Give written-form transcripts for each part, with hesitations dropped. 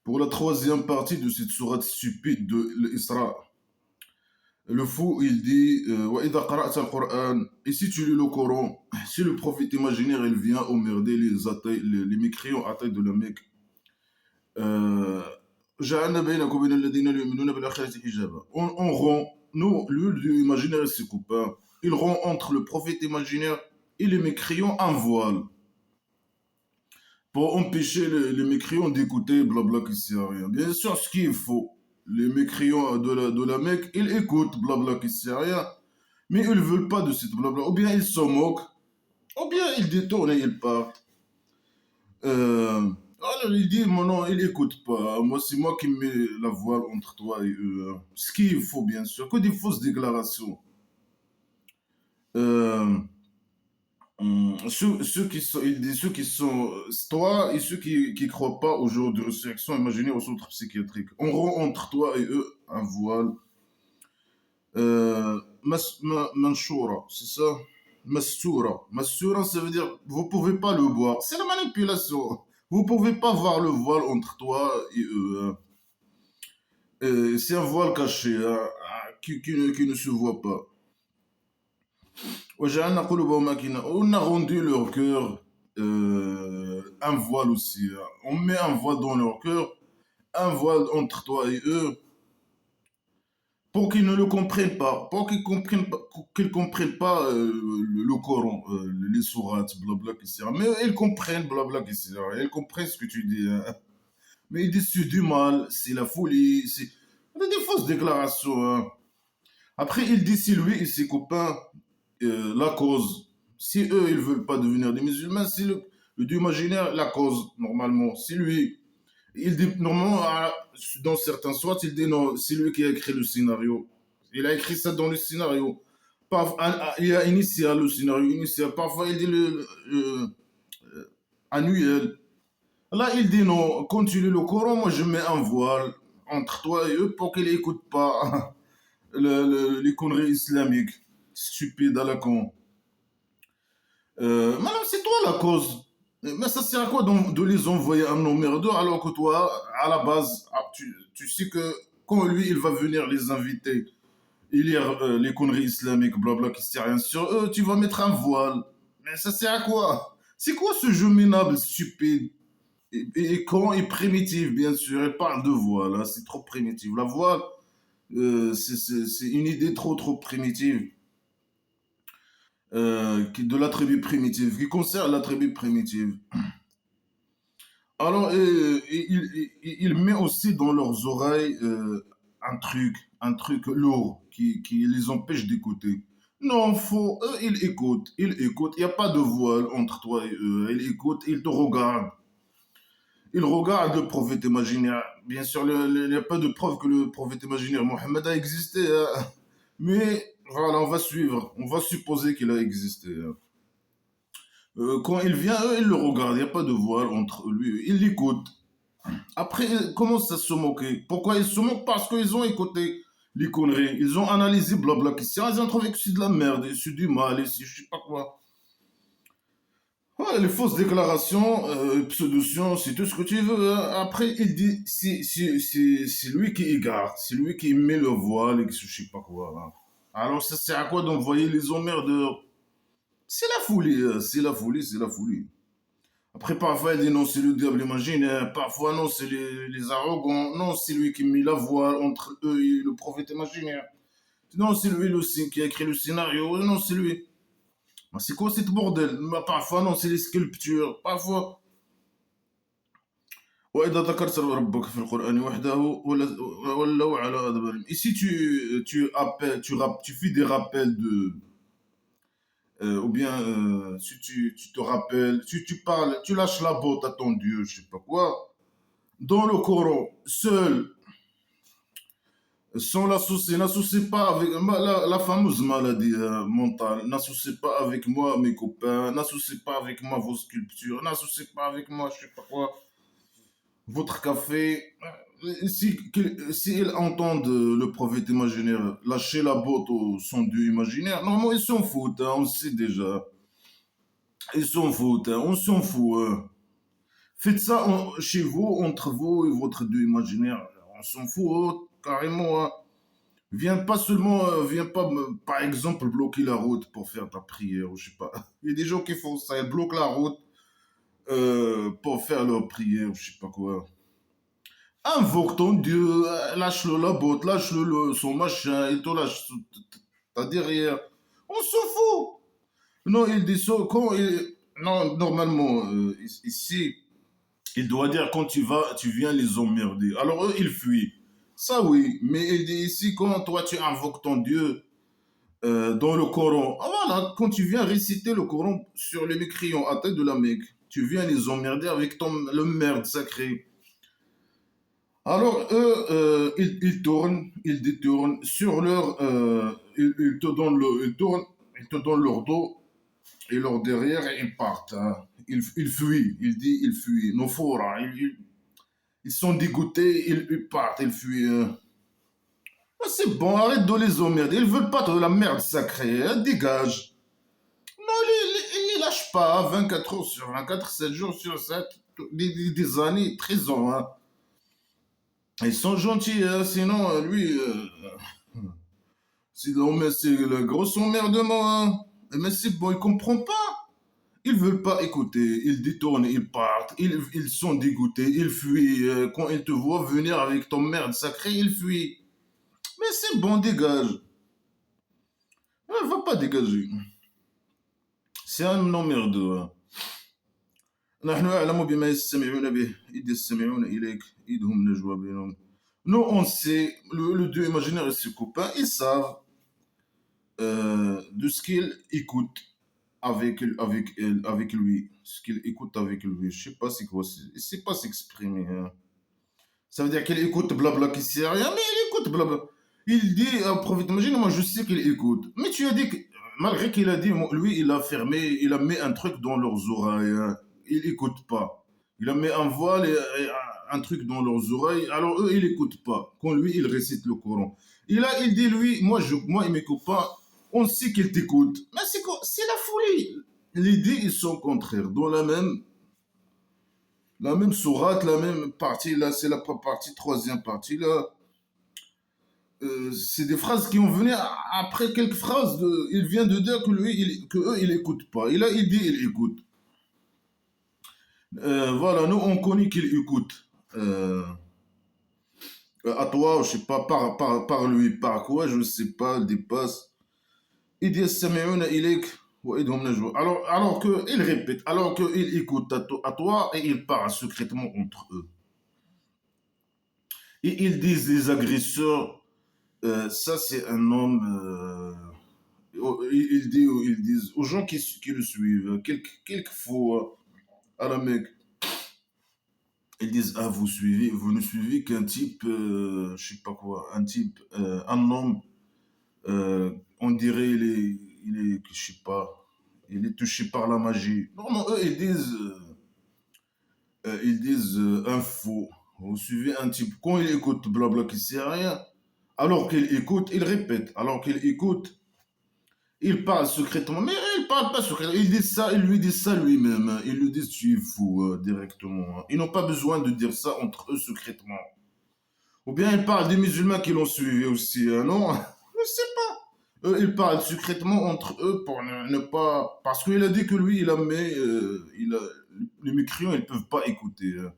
Pour la troisième partie de cette sourate stupide de l'Isra, le fou, il dit وَإِذَا قَرَأْتَ الْقُرْآنَ. Et si tu lis le Coran, si le prophète imaginaire il vient emmerder les mécréants à taille de la Mecque, euh, جعلنا بينكم وبين الذين لا يؤمنون بالآخرة حجابا. On rend, nous, lui, imaginaire et ses copains, ils rend entre le prophète imaginaire et les mécréants un voile pour empêcher les mécréants d'écouter blabla qui sert à rien. Bien sûr, ce qu'il faut, les mécréants de la Mecque, ils écoutent blabla qui sert à rien, mais ils ne veulent pas de cette blabla. Ou bien ils se moquent, ou bien ils détournent et ils partent. Alors il dit, mon non, il n'écoute pas. Moi, c'est moi qui mets la voile entre toi et eux. Ce qu'il faut, bien sûr, que des fausses déclarations. Euh, ceux qui sont, il dit ceux qui sont toi et ceux qui croient pas au jour de résurrection, imaginez aux autres psychiatriques. On rend entre toi et eux un voile. Manchoura, c'est ça? Massoura. Massoura, ça veut dire vous pouvez pas le voir. C'est la manipulation. Vous pouvez pas voir le voile entre toi et eux, hein. C'est un voile caché, hein, qui ne se voit pas. وجعلنا قلوبهم أكنة. On a rendu leur cœur un voile aussi, hein. On met un voile dans leur cœur, un voile entre toi et eux, pour qu'ils ne le comprennent pas, pour qu'ils comprennent pas le Coran, les sourates, blabla, qui sert. Mais ils comprennent, blabla, qui sert. Ils comprennent ce que tu dis, hein. Mais ils disent c'est du mal, c'est la folie, c'est des fausses déclarations, hein. Après, il dit si lui et ses copains, la cause, si eux, ils veulent pas devenir des musulmans, c'est le Dieu imaginaire, la cause, normalement. Si lui, il dit, normalement, dans certains sourates, il dit non, c'est lui qui a écrit le scénario. Il a écrit ça dans le scénario. Il a initié le scénario initial. Parfois, il dit annuel. Là, il dit non, quand tu lis le Coran, moi, je mets un voile entre toi et eux pour qu'ils n'écoutent pas les conneries islamiques. Stupide à la con. Madame, c'est toi la cause. Mais ça sert à quoi de les envoyer un emmerdeur alors que toi, à la base, tu sais que quand lui, il va venir les inviter, il lire les conneries islamiques, blabla, qui sert à rien sur eux, tu vas mettre un voile. Mais ça sert à quoi? C'est quoi ce jeu minable, stupide et con et primitif, bien sûr. Elle parle de voile, hein, c'est trop primitif. La voile, c'est une idée trop primitive. De la tribu primitive, qui concerne la tribu primitive. Alors, il met aussi dans leurs oreilles un truc lourd qui les empêche d'écouter. Non, eux, ils écoutent, il n'y a pas de voile entre toi et eux, ils écoutent, ils te regardent. Ils regardent le prophète imaginaire. Bien sûr, il n'y a pas de preuve que le prophète imaginaire Mohammed a existé, hein. Mais voilà, on va suivre, on va supposer qu'il a existé, hein. Quand il vient, eux, ils le regardent, il n'y a pas de voile entre lui, ils l'écoutent. Après, ils commencent à se moquer. Pourquoi ils se moquent? Parce qu'ils ont écouté les conneries, ils ont analysé blabla, ils ont trouvé que c'est de la merde, c'est du mal, c'est je sais pas quoi. Ouais, les fausses déclarations, pseudo-science, c'est tout ce que tu veux, hein. Après, il dit, c'est lui qui égare, c'est lui qui met le voile et que je sais pas quoi, hein. Alors, ça sert à quoi d'envoyer les emmerdeurs? C'est la folie, c'est la folie, c'est la folie. Après, parfois, il dit non, c'est le diable imaginaire. Parfois, non, c'est les arrogants. Non, c'est lui qui met la voile entre eux et le prophète imaginaire. Non, c'est lui aussi qui a écrit le scénario. Non, c'est lui. Mais c'est quoi cette bordel? Mais parfois, non, c'est les sculptures. Parfois. وإذا ذكرت ربك في القرآن وحده ولوا على أدبارهم. Et si tu appelles, tu fais des rappels ou bien si tu te rappelles, si tu parles, tu lâches la botte à ton Dieu, je sais pas quoi. Dans le Coran, seul, sans l'associer, n'associez pas avec la fameuse maladie mentale, n'associez pas avec moi mes copains, n'associez pas avec moi vos sculptures, n'associez pas avec moi, je sais pas quoi, votre café. Si ils entendent le prophète imaginaire lâcher la botte au son Dieu imaginaire, normalement ils s'en foutent, hein, on sait déjà. Ils s'en foutent, hein, on s'en fout, hein. Faites ça chez vous, entre vous et votre Dieu imaginaire. On s'en fout, carrément, hein. Viens pas, par exemple, bloquer la route pour faire ta prière, ou je sais pas. Il y a des gens qui font ça, ils bloquent la route pour faire leur prière, ou je sais pas quoi. Invoque ton Dieu, lâche-le la botte, lâche-le son machin, il te lâche ta derrière. On s'en fout. Non, il dit ça quand non, normalement, ici, il doit dire quand tu viens les emmerder. Alors eux, ils fuient. Ça oui, mais il dit ici quand toi tu invoques ton Dieu dans le Coran. Ah voilà, quand tu viens réciter le Coran sur les mécréants à tête de la Mecque, tu viens les emmerder avec le merde sacré. Alors eux, ils tournent, ils détournent sur leur, ils te donnent ils te donnent leur dos et leur derrière et ils partent, hein. Ils fuient, il dit, ils fuient. Nos forts, hein, ils sont dégoûtés, ils partent, ils fuient, hein. Ah, c'est bon, arrête de les emmerder. Ils veulent pas de la merde sacrée, hein, dégage. Non, ils ne lâchent pas, 24 heures sur 24, 7 jours sur 7, des années, 13 ans, hein. Ils sont gentils, hein, sinon, lui, c'est le gros emmerdement, hein. Mais c'est bon, il comprend pas. Ils veulent pas écouter, ils détournent, ils partent, ils sont dégoûtés, ils fuient. Quand ils te voient venir avec ton merde sacrée, ils fuient. Mais c'est bon, dégage. Elle va pas dégager. C'est un emmerdeur. نحن أعلم بما يستمعون به إذ يستمعون إليك إذ هم نجوى بينهم. Nous, on sait, le Dieu imaginaire et ses copains, ils savent de ce qu'ils écoutent avec lui. Ce qu'il écoute avec lui. Je sais pas c'est quoi. Il sait pas s'exprimer, hein. Ça veut dire qu'il écoute blabla qui sait rien, mais il écoute blabla. Il dit, prophète, imagine, moi je sais qu'il écoute. Mais tu as dit que, malgré qu'il a dit, lui il a fermé, il a mis un truc dans leurs oreilles, hein. Il écoute pas. Il a mis un voile et un truc dans leurs oreilles, alors eux ils écoutent pas. Quand lui il récite le Coran. Il dit, lui, moi et mes copains, on sait qu'il t'écoute. Mais c'est quoi? C'est la folie. L'idée, ils sont contraires. Dans la même sourate, la même partie, là, c'est la partie, troisième partie, là. C'est des phrases qui ont venu après quelques phrases. Il vient de dire que lui, que eux, ils n'écoutent pas. Et là, il dit, il écoute. Voilà, nous, on connaît qu'il écoute. À toi, je sais pas, par lui, par quoi, je sais pas, dépasse. Il dit, Sami'una ilayk wa idhum najwa. Alors que, il répète, alors qu'il écoute à toi et il parle secrètement entre eux. Et ils disent les agresseurs, ça c'est un homme, ils disent aux gens qui le suivent, quelquefois à la Mecque, ils disent, ah vous ne suivez qu'un type, je sais pas quoi, un type, un homme, on dirait je sais pas, il est touché par la magie. Non, non, eux ils disent un faux. Vous suivez un type, quand il écoute blabla qui sait rien, alors qu'il écoute, il répète, alors qu'il écoute, il parle secrètement, mais il parle pas secrètement, il dit ça, il lui dit ça lui-même, hein. Ils lui disent tu es fou directement, hein. Ils n'ont pas besoin de dire ça entre eux secrètement. Ou bien ils parlent des musulmans qui l'ont suivi aussi, hein, non? Je sais pas. Eux, ils parlent secrètement entre eux pour ne pas... Parce qu'il a dit que lui, les mécréants, ils peuvent pas écouter, hein.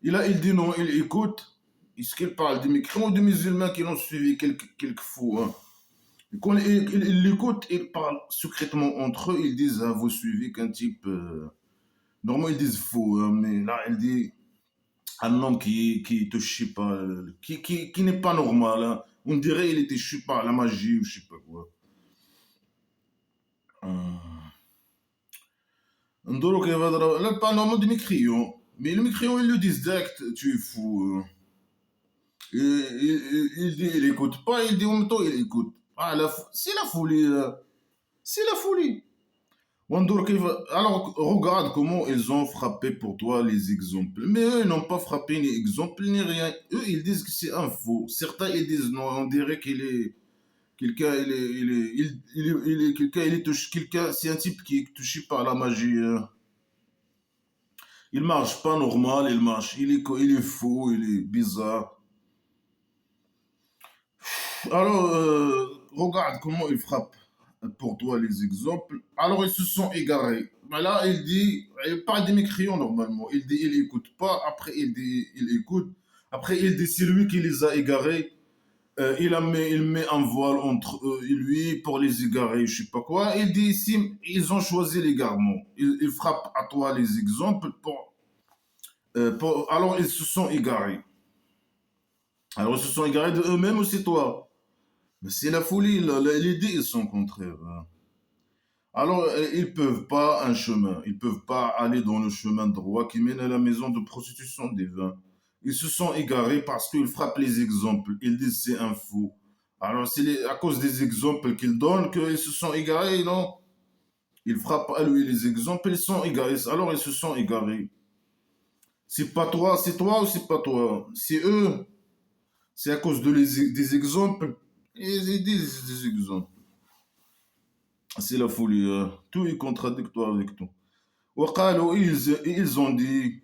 Il dit non, il écoute. Est-ce qu'il parle des mécréants ou des musulmans qui l'ont suivi quelques fois, hein. Et quand ils l'écoutent, ils parlent secrètement entre eux, ils disent, ah, vous suivez qu'un type... Normalement, ils disent faux, hein, mais là, il dit un homme qui te chie pas, qui n'est pas normal, hein. On dirait il était, je sais pas, la magie ou je sais pas quoi. Donc, là, pas normal de mécréant. Mais le mécréant, ils le disent direct, tu es fou, hein. Il dit, il écoute pas, il dit en même temps, il écoute. Ah, c'est la folie, là. C'est la folie. Alors, regarde comment ils ont frappé pour toi les exemples. Mais eux, ils n'ont pas frappé ni exemple ni rien. Eux, ils disent que c'est un faux. Certains, ils disent non, on dirait qu'il est. Quelqu'un, quelqu'un, c'est un type qui est touché par la magie, hein. Il marche pas normal, il marche. Il est faux, il est bizarre. Alors, regarde comment il frappe pour toi les exemples. Alors, ils se sont égarés. Mais là, il parle des mécréants normalement. Il dit, il écoute pas. Après, il dit, il écoute. Après, il dit, c'est lui qui les a égarés. Il met un voile entre eux et lui pour les égarer, je sais pas quoi. Il dit ici, ils ont choisi l'égarement. Il frappe à toi les exemples alors ils se sont égarés. Alors ils se sont égarés de eux-mêmes ou c'est toi? Mais c'est la folie, là. Les idées ils sont contraires, hein. Alors ils peuvent pas un chemin, ils peuvent pas aller dans le chemin droit qui mène à la maison de prostitution des vins. Ils se sont égarés parce qu'ils frappent les exemples. Ils disent c'est un faux. Alors c'est à cause des exemples qu'ils donnent qu'ils se sont égarés, non? Ils frappent à lui les exemples, ils sont égarés. Alors ils se sont égarés. C'est toi ou c'est pas toi? C'est eux. C'est à cause des exemples. Ils disent des exemples. C'est la folie, hein. Tout est contradictoire avec tout. وقالوا, ils ont dit,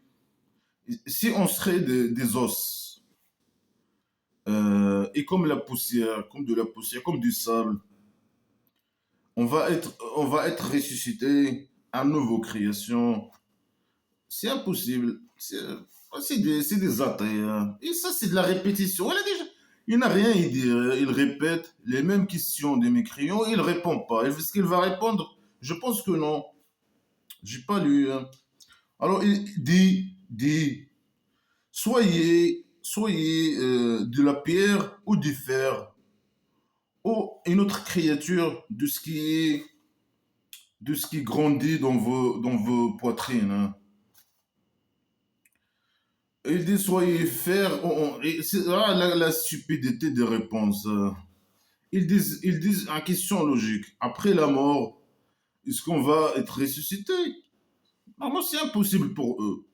si on serait des os, et comme la poussière, comme de la poussière, comme du sable, on va être ressuscité à nouveau création. C'est impossible. C'est des athées, hein. Et ça, c'est de la répétition. Il n'a rien à dire. Il répète les mêmes questions des mécréants. Il répond pas. Est-ce qu'il va répondre? Je pense que non. J'ai pas lu, hein. Alors, il dit, soyez de la pierre ou du fer, ou une autre créature de ce qui grandit dans vos poitrines, hein. Il dit soyez fer, et c'est là la stupidité des réponses. Ils disent en question logique, après la mort, est-ce qu'on va être ressuscité? Normalement, c'est impossible pour eux.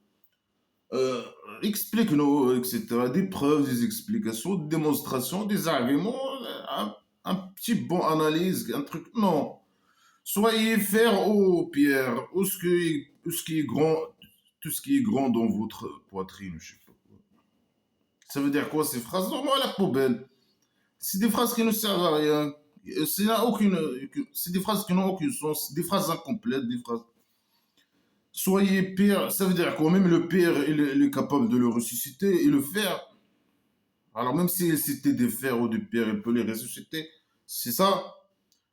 Euh, Explique-nous, etc. Des preuves, des explications, des démonstrations, des arguments, un petit bon analyse, un truc. Non. Soyez fer ou pierre, ou ce qui est grand, tout ce qui est grand dans votre poitrine, je sais pas quoi. Ça veut dire quoi ces phrases? Normalement, à la poubelle. C'est des phrases qui ne servent à rien. C'est des phrases qui n'ont aucun sens, des phrases incomplètes, des phrases. Soyez pire, ça veut dire quoi? Même le pire, il est capable de le ressusciter et le faire. Alors même si c'était des fers ou des pierres, il peut les ressusciter. C'est ça.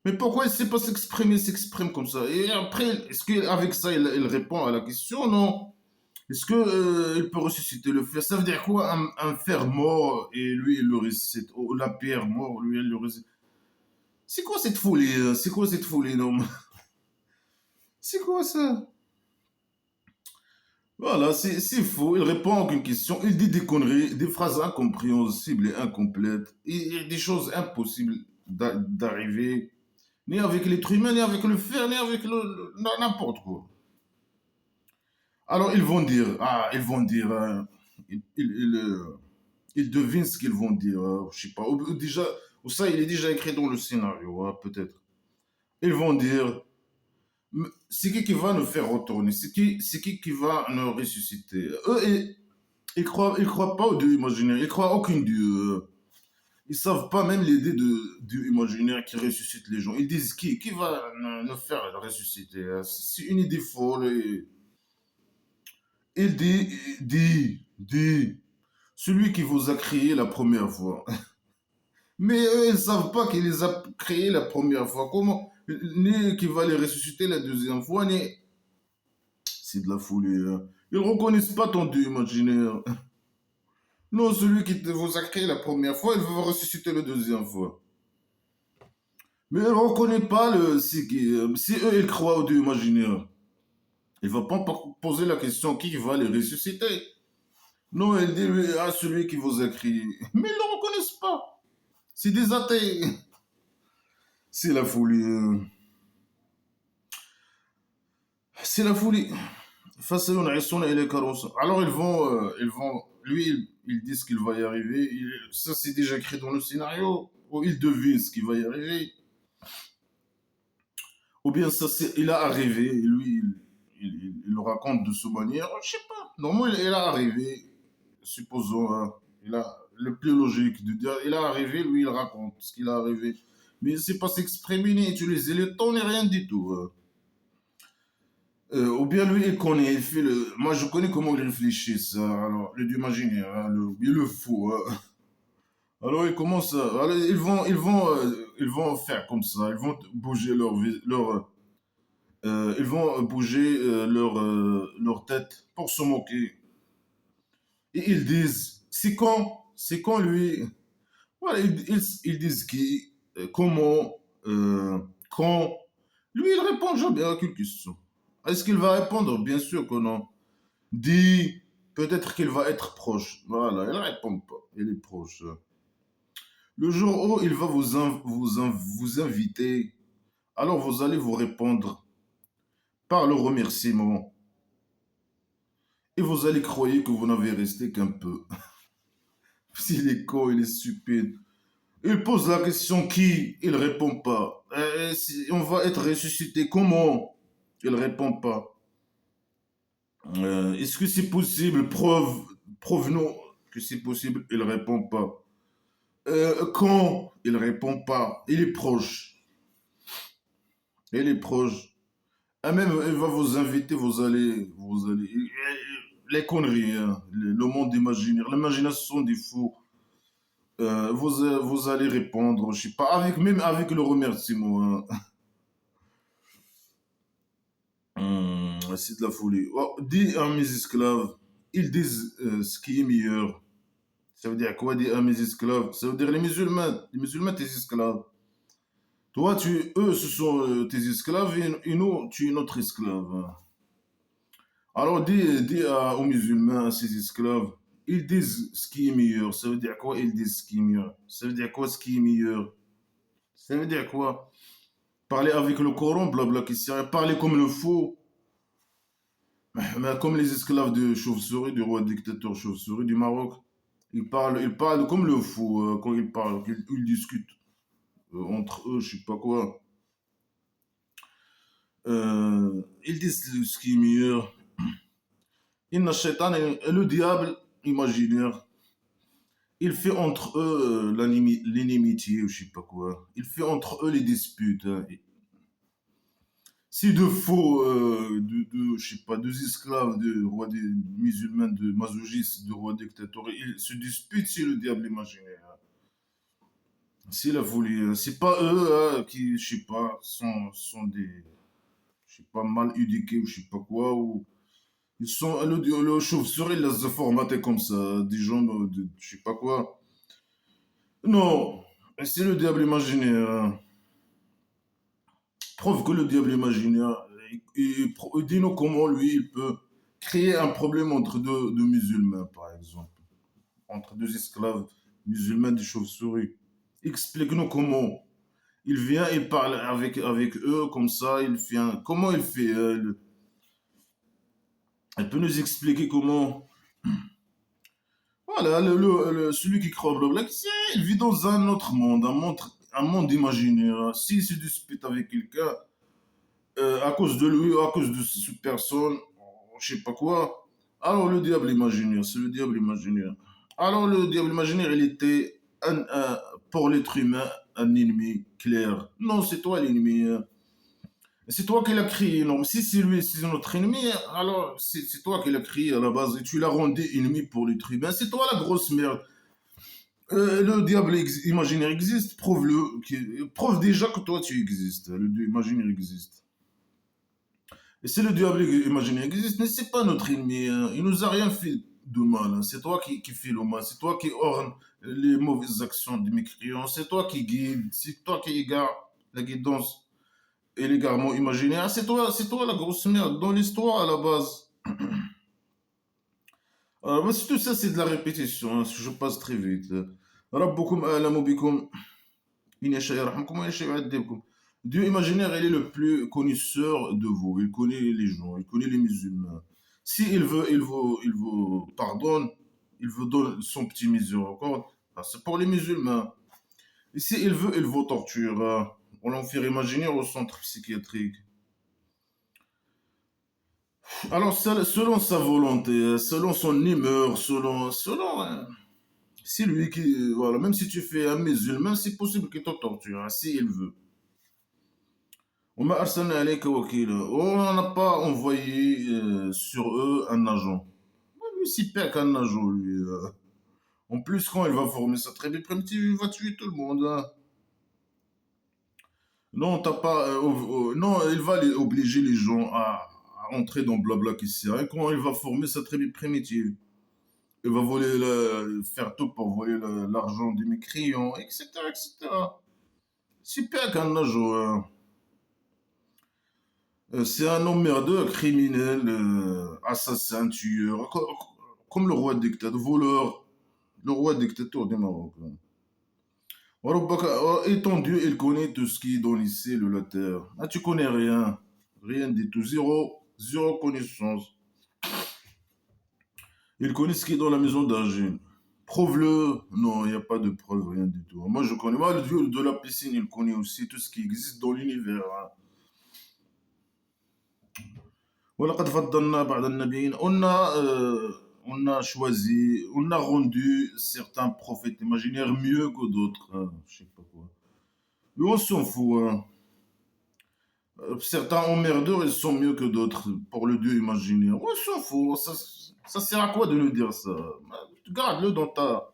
Mais pourquoi il ne sait pas s'exprimer, il s'exprime comme ça? Et après, est-ce qu'avec ça, il répond à la question? Non. Est-ce que il peut ressusciter le fer? Ça veut dire quoi un fer mort et lui, il le ressuscite? Ou la pierre mort, lui, il le ressuscite? C'est quoi cette folie? C'est quoi cette folie, non? C'est quoi ça? Voilà, c'est faux. Il répond à aucune question. Il dit des conneries, des phrases incompréhensibles et incomplètes. Et des choses impossibles d'arriver. Ni avec l'être humain, ni avec le fer, ni avec n'importe quoi. Alors ils vont dire, ils, ils, ils, euh, ils devinent ce qu'ils vont dire, je sais pas. Ou déjà, ou ça, il est déjà écrit dans le scénario, hein, peut-être. Ils vont dire, c'est qui va nous faire retourner? C'est qui va nous ressusciter? Eux, ils croient pas au Dieu imaginaire. Ils croient à aucun Dieu. Ils savent pas même l'idée de Dieu imaginaire qui ressuscite les gens. Ils disent qui va nous faire ressusciter? C'est une idée folle. Il dit, celui qui vous a créé la première fois. Mais eux, ils savent pas qu'il les a créés la première fois. Comment? Ni qui va les ressusciter la deuxième fois, ni. C'est de la folie, hein. Ils reconnaissent pas ton Dieu imaginaire. Non, celui qui vous a créé la première fois, il veut vous ressusciter la deuxième fois. Mais il ne reconnaît pas si eux, ils croient au Dieu imaginaire. Il ne va pas poser la question qui va les ressusciter. Non, il dit à celui qui vous a créé. Mais ils ne le reconnaissent pas. C'est des athées. C'est la folie, hein. C'est la folie. Alors lui, ils disent qu'il va y arriver. Ça, c'est déjà écrit dans le scénario. Ou il devine ce qui va y arriver. Ou bien ça, il a arrivé. Et lui, il le raconte de cette manière, je sais pas. Normalement, il est arrivé, supposons, hein, il a le plus logique de dire, il est arrivé, lui, il raconte ce qu'il est arrivé. Mais il ne sait pas s'exprimer, ni utiliser le temps, ni rien du tout. Ou bien lui, il connaît, il fait le... Moi, je connais comment il réfléchit, ça. Alors, le dieu imaginaire, hein, il le faut. Alors, ils commencent alors, ils vont faire comme ça. Ils vont bouger ils vont bouger leur tête pour se moquer. Et ils disent, c'est quand lui. Voilà, ils disent qui, comment, quand. Lui, il répond jamais à aucune question. Est-ce qu'il va répondre? Bien sûr que non. Dit, peut-être qu'il va être proche. Voilà, il ne répond pas. Il est proche. Le jour où il va vous inviter, alors vous allez vous répondre par le remerciement. Et vous allez croire que vous n'avez resté qu'un peu. S'il est con, il est stupide. Il pose la question qui? Il répond pas. Si on va être ressuscité, comment? Il répond pas. Est-ce que c'est possible? Preuve-nous que c'est possible. Il répond pas. Quand? Il répond pas. Il est proche. Il est proche. Ah, même, il va vous inviter, les conneries, hein, le monde imaginaire, l'imagination des fous. Vous allez répondre, je sais pas, même avec le remerciement, hein. C'est de la folie. Oh, dis à mes esclaves, ils disent ce qui est meilleur. Ça veut dire quoi, dire à mes esclaves? Ça veut dire les musulmans, tes esclaves. Toi, eux, ce sont tes esclaves et nous, tu es notre esclave. Alors, aux musulmans, à ces esclaves, ils disent ce qui est meilleur. Ça veut dire quoi? Ils disent ce qui est meilleur. Ça veut dire quoi, ce qui est meilleur? Ça veut dire quoi? Parler avec le Coran, blabla, qui sert. Parler comme le faux. Mais comme les esclaves de chauve-souris, du roi dictateur chauve-souris du Maroc. Ils parlent comme le faux quand ils parlent, ils discutent entre eux, je sais pas quoi. Ils disent ce qui est meilleur. Inna shaitan, le diable imaginaire, il fait entre eux l'inimitié ou je sais pas quoi. Il fait entre eux les disputes, hein. Si deux faux, je sais pas, deux esclaves de roi des musulmans, de Mazogis, de roi dictateur, ils se disputent, c'est le diable imaginaire, hein. C'est la folie, hein. C'est pas eux hein, qui, je sais pas, sont des, je sais pas, mal éduqués ou je sais pas quoi, ou ils sont, le chauve-souris, il les a formatés comme ça, des gens de, je sais pas quoi. Non, c'est le diable imaginaire, hein. Preuve que le diable imaginaire, dis-nous comment lui, il peut créer un problème entre deux musulmans, par exemple, entre deux esclaves musulmans des chauves-souris. Explique-nous comment. Il vient, il parle avec eux comme ça, il fait comment il fait elle peut nous expliquer comment. Voilà, celui qui croit au blabla, il vit dans un autre monde, un monde imaginaire. S'il se dispute avec quelqu'un, à cause de lui, à cause de cette personne, je sais pas quoi. Alors le diable imaginaire, c'est le diable imaginaire. Alors le diable imaginaire, il était pour l'être humain un ennemi clair. Non, c'est toi l'ennemi, hein. C'est toi qui l'as créé. Non, si c'est lui, c'est notre ennemi, alors c'est toi qui l'as créé à la base et tu l'as rendu ennemi pour l'être humain. C'est toi la grosse merde. Le diable imaginaire existe, prouve-le. Prouve déjà que toi tu existes. Le dieu imaginaire existe. Et si le diable imaginaire existe, mais c'est pas notre ennemi, hein. Il nous a rien fait de mal, hein. C'est toi qui fais le mal. C'est toi qui orne les mauvaises actions des mécréants. C'est toi qui guide. C'est toi qui égare la guidance et l'égarement imaginaire. C'est toi la grosse merde. Dans l'histoire, à la base. Alors, moi, tout ça, c'est de la répétition, hein. Je passe très vite. ربكم أعلم بكم إن يشاء يرحمكم وإن يشاء يعذبكم. Dieu imaginaire, il est le plus connaisseur de vous. Il connaît les gens, il connaît les musulmans. Si il vous pardonne, il vous donne son petit miséricorde. Ah, c'est pour les musulmans. Et si il vous torture, on l'enfer imaginaire au centre psychiatrique. Alors, selon sa volonté, selon son humeur, c'est lui qui, voilà, même si tu fais un musulman, c'est possible qu'il te torture, hein, si il veut. On m'a harcelé avec wakil. On n'a pas envoyé sur eux un agent. Lui, c'est pire qu'un agent, lui. En plus, quand il va former sa tribu primitive, il va tuer tout le monde, hein. Non, t'as pas. Non, il va obliger les gens à entrer dans Blabla qui sert. Et quand il va former sa tribu primitive, il va faire tout pour voler l'argent des mécréants, etc., etc. C'est pire qu'un agent, hein. C'est un emmerdeur criminel, assassin, tueur, comme le roi dictateur, voleur, le roi dictateur du Maroc, hein. Et ton Dieu, il connaît tout ce qui est dans les cieux et la terre. Ah, tu connais rien. Rien du tout. Zéro connaissance. Il connaît ce qui est dans la maison d'Argile. Prouve-le. Non, il n'y a pas de preuve, rien du tout. Moi, je connais. Moi, le Dieu de la piscine, il connaît aussi tout ce qui existe dans l'univers, hein. ولقد فضلنا بعض النبيين. On a choisi, on a rendu certains prophètes imaginaires mieux que d'autres, hein. Je sais pas quoi. Mais on s'en fout, hein. Certains emmerdeurs, ils sont mieux que d'autres pour le Dieu imaginaire. On s'en fout. Ça sert à quoi de nous dire ça? Garde-le dans ta.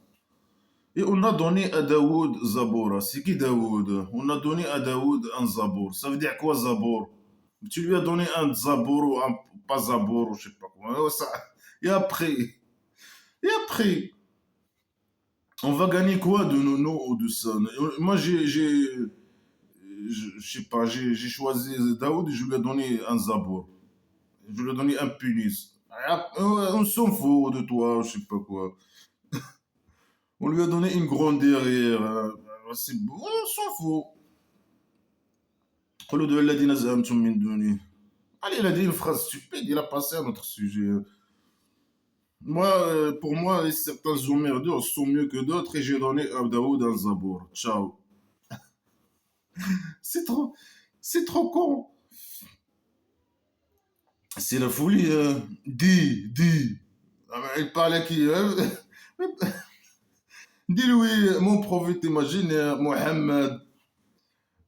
Et on a donné à Daoud Zabora. C'est qui Daoud? On a donné à Daoud un Zabor. Ça veut dire quoi Zabor? Tu lui as donné un Zabor ou un pas Zabor ou je sais pas quoi. Et après, et après, on va gagner quoi de Nono ou de ça? Moi, je sais pas, j'ai choisi Daoud et je lui ai donné un Zabor. Je lui ai donné un pénis. Ah, on s'en fout de toi, je sais pas quoi. On lui a donné une grande derrière, hein. C'est bon, on s'en fout. قولوا دعوا الذين زعمتم من دونه. Allez, il a dit une phrase stupide, il a passé à notre sujet. Moi, pour moi, certains emmerdeurs sont mieux que d'autres et j'ai donné à Daoud un Zabour. Ciao. C'est trop, c'est trop con. C'est la folie, hein. Dis. Ah, mais il parle à qui, hein? Dis-lui, mon prophète imaginaire, Mohammed,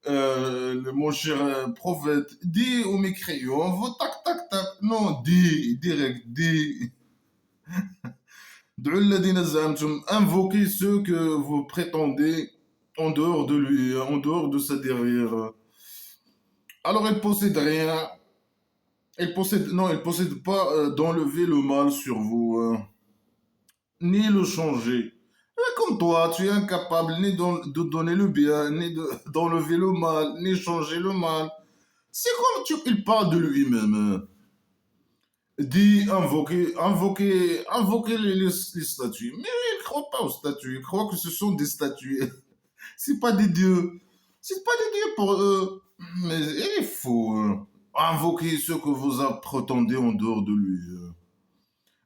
mon cher prophète, dis aux mécréants, vous tac, tac, tac. Non, dis, direct, dis. دعوا الذين زعمتم, invoquez ceux que vous prétendez en dehors de lui, en dehors de sa derrière. Alors, elle possède rien. Non, elle possède pas d'enlever le mal sur vous, ni le changer. Comme toi, tu es incapable ni de donner le bien, ni d'enlever le mal, ni changer le mal. C'est comme il parle de lui-même, hein. Dit invoquer les statues. Mais il ne croit pas aux statues. Il croit que ce sont des statues. C'est pas des dieux. C'est pas des dieux pour eux. Mais il est faux, hein. Invoquer ce que vous prétendez en dehors de lui, hein.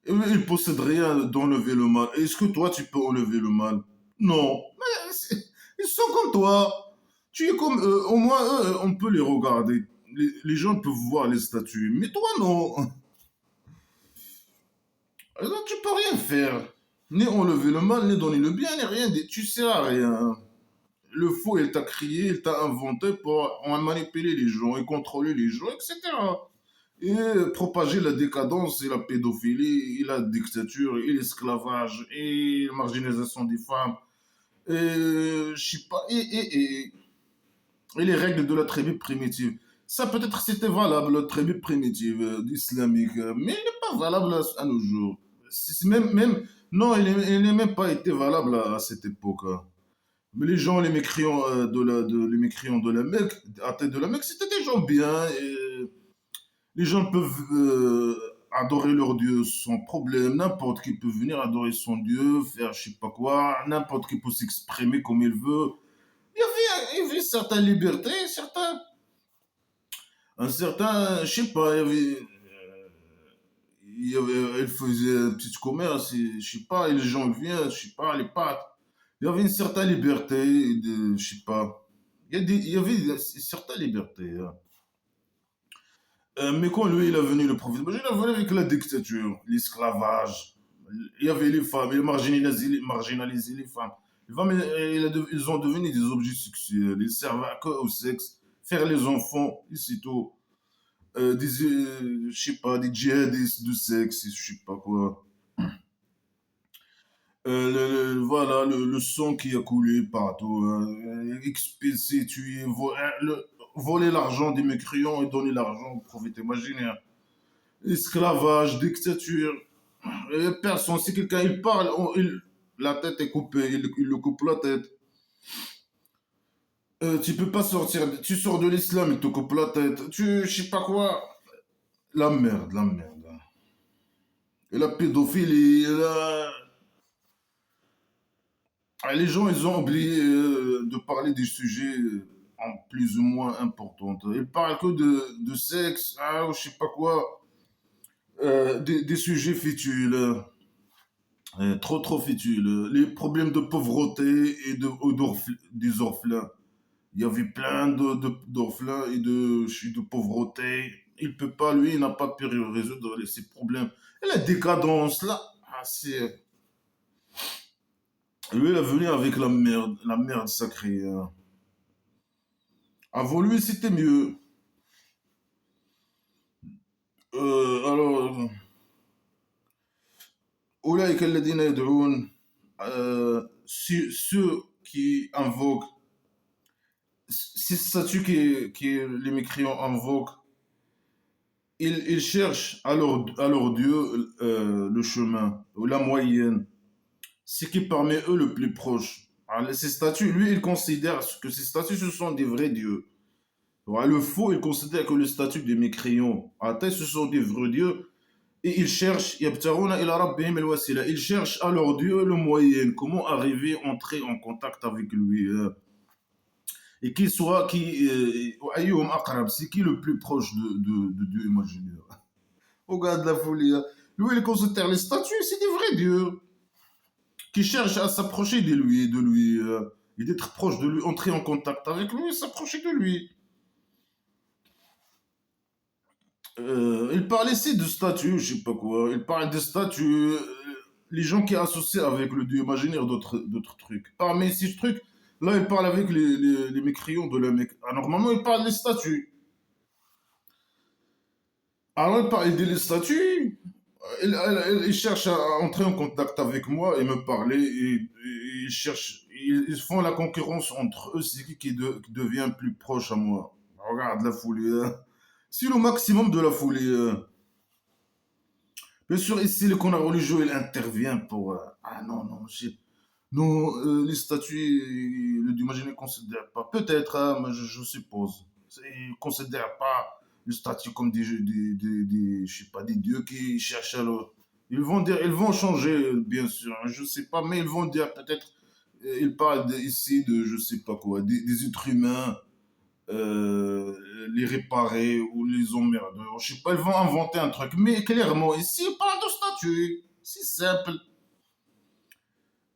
Et il possède rien d'enlever le mal. Est-ce que toi, tu peux enlever le mal? Non. Mais ils sont comme toi. Tu es comme eux. Au moins, eux, on peut les regarder. Les gens peuvent voir les statues. Mais toi, non. Alors, tu peux rien faire. Ni enlever le mal, ni donner le bien, ni rien. Tu sers à rien. Le faux, il t'a créé, il t'a inventé pour manipuler les gens et contrôler les gens, etc. Et propager la décadence et la pédophilie, et la dictature, et l'esclavage, et la marginalisation des femmes, et, je sais pas, et les règles de la tribu primitive. Ça peut-être c'était valable, la tribu primitive islamique, mais il n'est pas valable à nos jours. Même, non, il n'est même pas été valable à cette époque, hein. Mais les gens, les mécréants de la Mecque, à tête de la Mecque, c'était des gens bien. Et les gens peuvent adorer leur Dieu sans problème. N'importe qui peut venir adorer son Dieu, faire je sais pas quoi. N'importe qui peut s'exprimer comme il veut. Il y avait une certaine liberté, un certain, je sais pas, elle faisait un petit commerce, et, je sais pas, et les gens viennent, je sais pas, les pâtes. Il y avait une certaine liberté, je sais pas. Il y avait une certaine liberté, hein. Mais quand lui, il est venu, le prophète, il est venu avec la dictature, l'esclavage. Il y avait les femmes, il marginalisait les femmes. Les femmes, ils ont devenu des objets sexuels, ils servent que au sexe, faire les enfants, ici tout. Je sais pas, des djihadistes de sexe, je sais pas quoi. Voilà, le sang qui a coulé partout, expulsé, tué, voler l'argent des mécréants et donner l'argent au prophète imaginaire. Esclavage, dictature. Personne, si quelqu'un il parle, la tête est coupée, il le coupe la tête. Tu peux pas sortir, tu sors de l'islam, il te coupe la tête. Je sais pas quoi. La merde, la merde. Et la pédophilie, les gens, ils ont oublié de parler des sujets en plus ou moins importants. Ils parlent que de sexe, je sais pas quoi, des sujets fétules, trop fétules. Les problèmes de pauvreté et des orphelins. Il y avait plein d'orphelins et de pauvreté. Il peut pas, lui, il n'a pas pu résoudre ces problèmes. Et la décadence, là, c'est... Lui, il est venu avec la merde sacrée, hein. Avant lui, c'était mieux. Alors, أولئك الذين يدعون, ceux qui invoquent, ces statuts que les mécréants invoquent, ils cherchent à leur Dieu le chemin, ou la moyenne, ce qui est parmi eux le plus proche. Alors, ces statuts, lui, il considère que ces statuts, ce sont des vrais dieux. Ouais, le faux, il considère que le statut des mécréants, ce sont des vrais dieux, et ils cherchent, يبتغون إلى ربهم الوسيلة. Ils cherchent à leur Dieu le moyen, comment arriver, entrer en contact avec lui, et qu'il soit, أيهم أقرب, c'est qui le plus proche de Dieu imaginaire. Regarde la folie, hein. Lui, il considère les statues, c'est des vrais dieux, qui cherchent à s'approcher de lui, et d'être proche de lui, entrer en contact avec lui, et s'approcher de lui. Il parle ici de statues, je sais pas quoi. Il parle de statues, les gens qui associent avec le dieu imaginaire d'autres trucs. Parmi ces trucs, là, il parle avec les mécréants de la Mecque. Ah, normalement, il parle des statues. Alors, il parle des statues. Il cherche à entrer en contact avec moi et me parler. Et ils cherchent, ils font la concurrence entre eux, c'est qui devient plus proche à moi. Regarde la folie, hein. C'est le maximum de la folie, hein. Bien sûr, ici, le canard religieux, il intervient pour... ah non, non, non, les statues, le Dieu ne considère pas. Peut-être, hein, mais je suppose. Ils ne considèrent pas les statues comme je sais pas, des dieux qui cherchent à leur... Ils vont changer, bien sûr, hein, je sais pas, mais ils vont dire peut-être, ils parlent ici de, je sais pas quoi, des êtres humains, les réparer ou les emmerder. Je sais pas, ils vont inventer un truc. Mais clairement, ici, ils parlent de statues. C'est simple.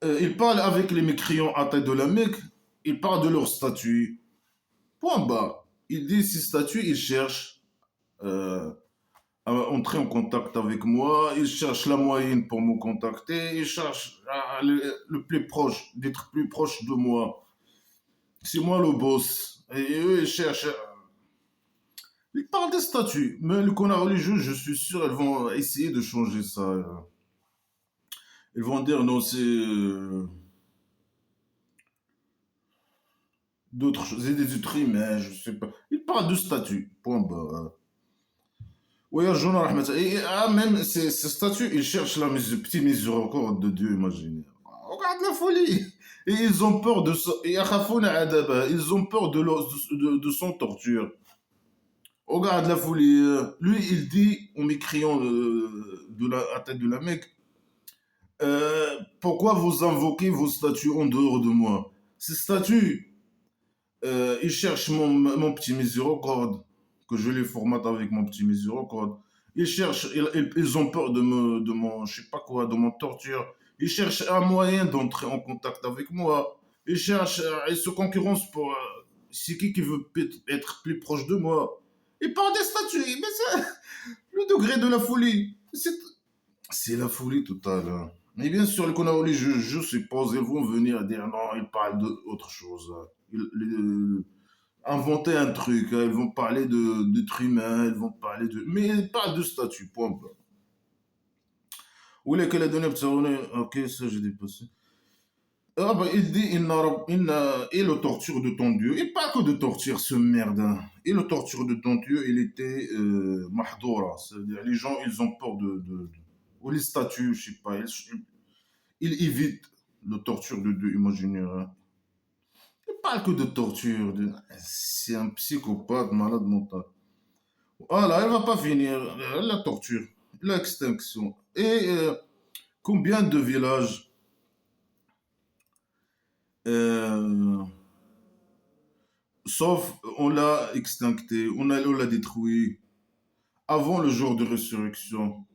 Ils parlent avec les mécréants à tête de la Mecque. Ils parlent de leur statut. Point bas. Ils disent ces statuts, ils cherchent à entrer en contact avec moi. Ils cherchent la moyenne pour me contacter. Ils cherchent le plus proche, d'être plus proche de moi. C'est moi le boss. Et eux, ils cherchent. Ils parlent des statuts. Mais le connard religieux, je suis sûr, elles vont essayer de changer ça. Ils vont dire non, c'est d'autres choses, c'est des êtres humains, je sais pas. Ils parlent de statut, point barre. Oui, Arjuna Rahmat. Et même ces statuts, ils cherchent la petite miséricorde de Dieu imaginaire. Regarde la folie. Et ils ont peur de ça. Et yakhafouna adaba. Ils ont peur de son torture. Regarde la folie. Lui, il dit, en m'écriant à tête de la Mecque, pourquoi vous invoquez vos statuts en dehors de moi? Ces statuts, ils cherchent mon petit miséricorde, que je les formate avec mon petit miséricorde. Ils cherchent, ils ont peur de mon, je sais pas quoi, de mon torture. Ils cherchent un moyen d'entrer en contact avec moi. Ils cherchent, ils se concurrencent pour, c'est qui veut être plus proche de moi. Il parle des statues. Mais c'est le degré de la folie. C'est la folie totale, hein. Mais bien sûr, les connards religieux, je suppose, ils vont venir dire non, ils parlent d'autre chose, hein. Inventer un truc, hein. Ils vont parler d'être humain, ils vont parler de. Mais ils parlent de statut, point barre. Où est-ce qu'elle a donné ok, ça j'ai dépassé. Ah bah, il dit et le torture de ton Dieu. Et pas que de torture, ce merde, hein. Et le torture de ton Dieu, il était mahdoura. C'est-à-dire, les gens, ils ont peur ou les statues, je sais pas. Ils évitent le torture de Dieu imaginaire, hein. Il parle que de torture. C'est un psychopathe malade mental. Voilà, elle va pas finir. La torture, l'extinction. Et combien de villages euh, sauf, on l'a extincté, on l'a détruit avant le jour de résurrection.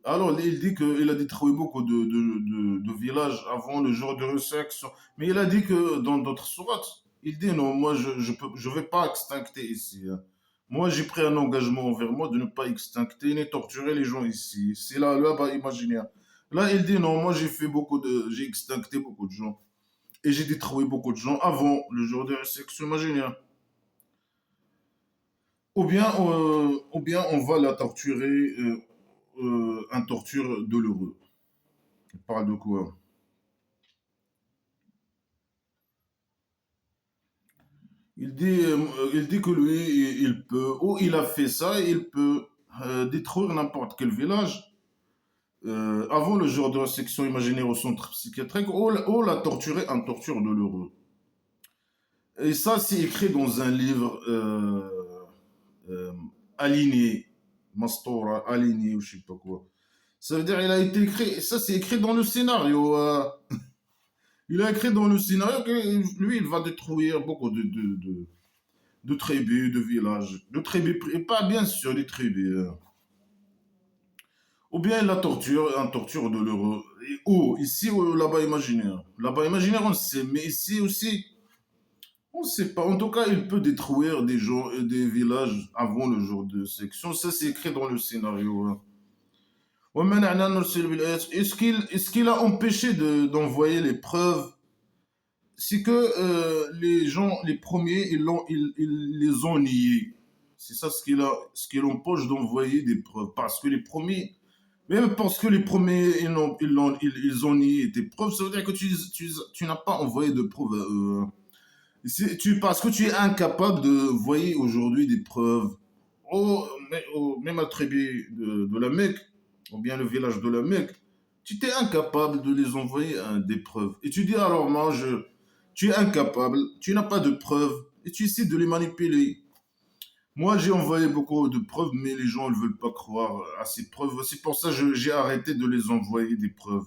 Alors, il dit qu'il a détruit beaucoup de villages avant le jour de résurrection. Mais il a dit que dans d'autres sourates, il dit non, moi je vais pas extincter ici, hein. Moi j'ai pris un engagement envers moi de ne pas extincter ni torturer les gens ici. C'est là-bas imaginaire. Là, il dit non, moi j'ai extincté beaucoup de gens. Et j'ai détruit beaucoup de gens avant le jour de résurrection imaginaire. Ou bien on va la torturer, un torture douloureux. Il parle de quoi? Il dit que lui, il peut, ou il a fait ça, il peut détruire n'importe quel village avant le jour de la section imaginaire au centre psychiatrique, ou la torturer un torture douloureux. Et ça, c'est écrit dans un livre euh, aligné, Mastora, aligné, ou je sais pas quoi. Ça veut dire il a été écrit, ça c'est écrit dans le scénario. Il a écrit dans le scénario que lui, il va détruire beaucoup de tribus, de villages, de tribus, et pas bien sûr des tribus. Ou bien la torture, un torture de l'euro. Ou ici ou là-bas imaginaire. Là-bas imaginaire, on sait, mais ici aussi, on ne sait pas. En tout cas, il peut détruire des gens, des villages avant le jour de section. Ça, c'est écrit dans le scénario, hein. Est-ce qu'il a empêché d'envoyer les preuves? C'est que les gens, les premiers, ils les ont niés. C'est ça ce qui l'empêche d'envoyer des preuves. Parce que les premiers, même parce que les premiers, ils ont nié tes preuves, ça veut dire que tu n'as pas envoyé de preuves à eux. Parce que tu es incapable de envoyer aujourd'hui des preuves même à la tribu de la Mecque, ou bien le village de la Mecque, tu étais incapable de les envoyer des preuves. Et tu dis alors, moi, tu es incapable, tu n'as pas de preuves, et tu essaies de les manipuler. Moi, j'ai envoyé beaucoup de preuves, mais les gens ne veulent pas croire à ces preuves. C'est pour ça que j'ai arrêté de les envoyer des preuves.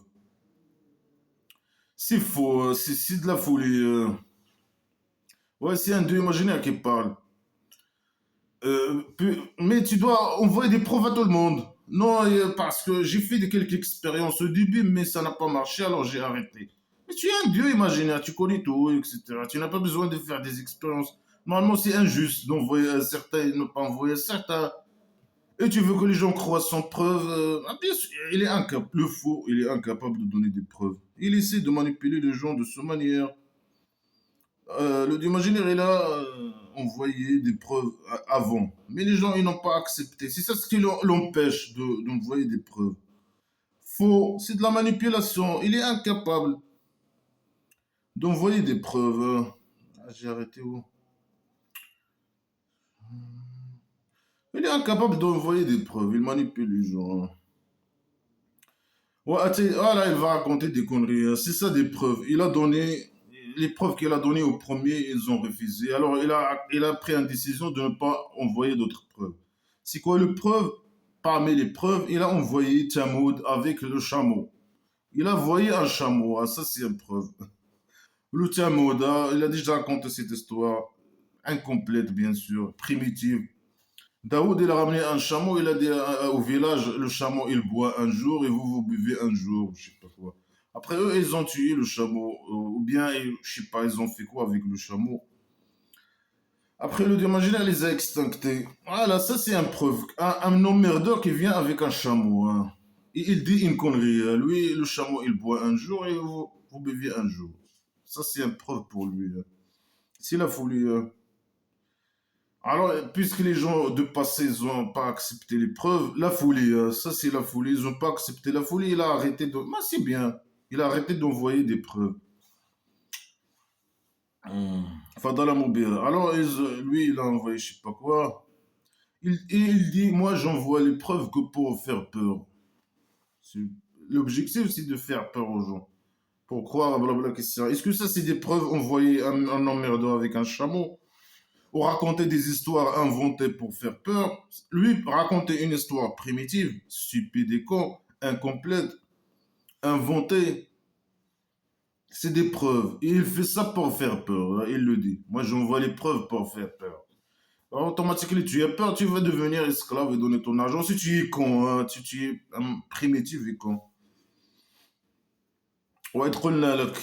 C'est faux, c'est de la folie. Ouais, c'est un dieu imaginaire qui parle. Mais tu dois envoyer des preuves à tout le monde. Non, parce que j'ai fait quelques expériences au début, mais ça n'a pas marché, alors j'ai arrêté. Mais tu es un dieu imaginaire, tu connais tout, etc. Tu n'as pas besoin de faire des expériences. Normalement, c'est injuste d'envoyer un certain et de ne pas envoyer un certain. Et tu veux que les gens croient sans preuve. Bien sûr, il est incapable, le faux, il est incapable de donner des preuves. Il essaie de manipuler les gens de cette manière. Le imaginaire, il a envoyé des preuves avant. Mais les gens, ils n'ont pas accepté. C'est ça ce qui l'empêche d'envoyer des preuves. Faux, c'est de la manipulation. Il est incapable d'envoyer des preuves. Ah, j'ai arrêté où? Il est incapable d'envoyer des preuves. Il manipule les gens. Ouais, voilà, il va raconter des conneries. C'est ça des preuves. Il a donné les preuves qu'il a données au premier, ils ont refusé. Alors il a pris une décision de ne pas envoyer d'autres preuves. C'est quoi le preuve? Parmi les preuves, il a envoyé Tamoud avec le chameau. Il a envoyé un chameau. Ah, ça c'est une preuve. Le Tamoud, ah, il a déjà raconté cette histoire incomplète, bien sûr, primitive. Daoud, il a ramené un chameau, il a dit au village, le chameau, il boit un jour et vous buvez un jour, je sais pas quoi. Après eux, ils ont tué le chameau, ou bien, je sais pas, ils ont fait quoi avec le chameau. Après, le Dieu imaginaire les a extinctés. Voilà, ça c'est un preuve. Un emmerdeur qui vient avec un chameau, hein. Et il dit une connerie, hein. Lui, le chameau, il boit un jour et vous buvez un jour. Ça c'est une preuve pour lui, hein. C'est la folie, hein. Alors, puisque les gens de passé n'ont pas accepté les preuves, la folie, ça c'est la folie, ils n'ont pas accepté la folie, il a arrêté de... Mais c'est bien, il a arrêté d'envoyer des preuves. Hmm. Fadala Moubira. Alors, lui, il a envoyé je sais pas quoi. Et il dit, moi j'envoie les preuves que pour faire peur. C'est- L'objectif, c'est de faire peur aux gens. Pour croire, blablabla, qu'est-ce que c'est. Est-ce que ça, c'est des preuves envoyées à un emmerdeur avec un chameau? Ou raconter des histoires inventées pour faire peur? Lui, raconter une histoire primitive, stupide et con, incomplète, inventée, c'est des preuves. Et il fait ça pour faire peur, hein, il le dit. Moi, j'envoie les preuves pour faire peur. Alors, automatiquement, tu as peur, tu vas devenir esclave et donner ton argent. Si tu es con, hein, tu es primitif et con. وإذ قلنا لك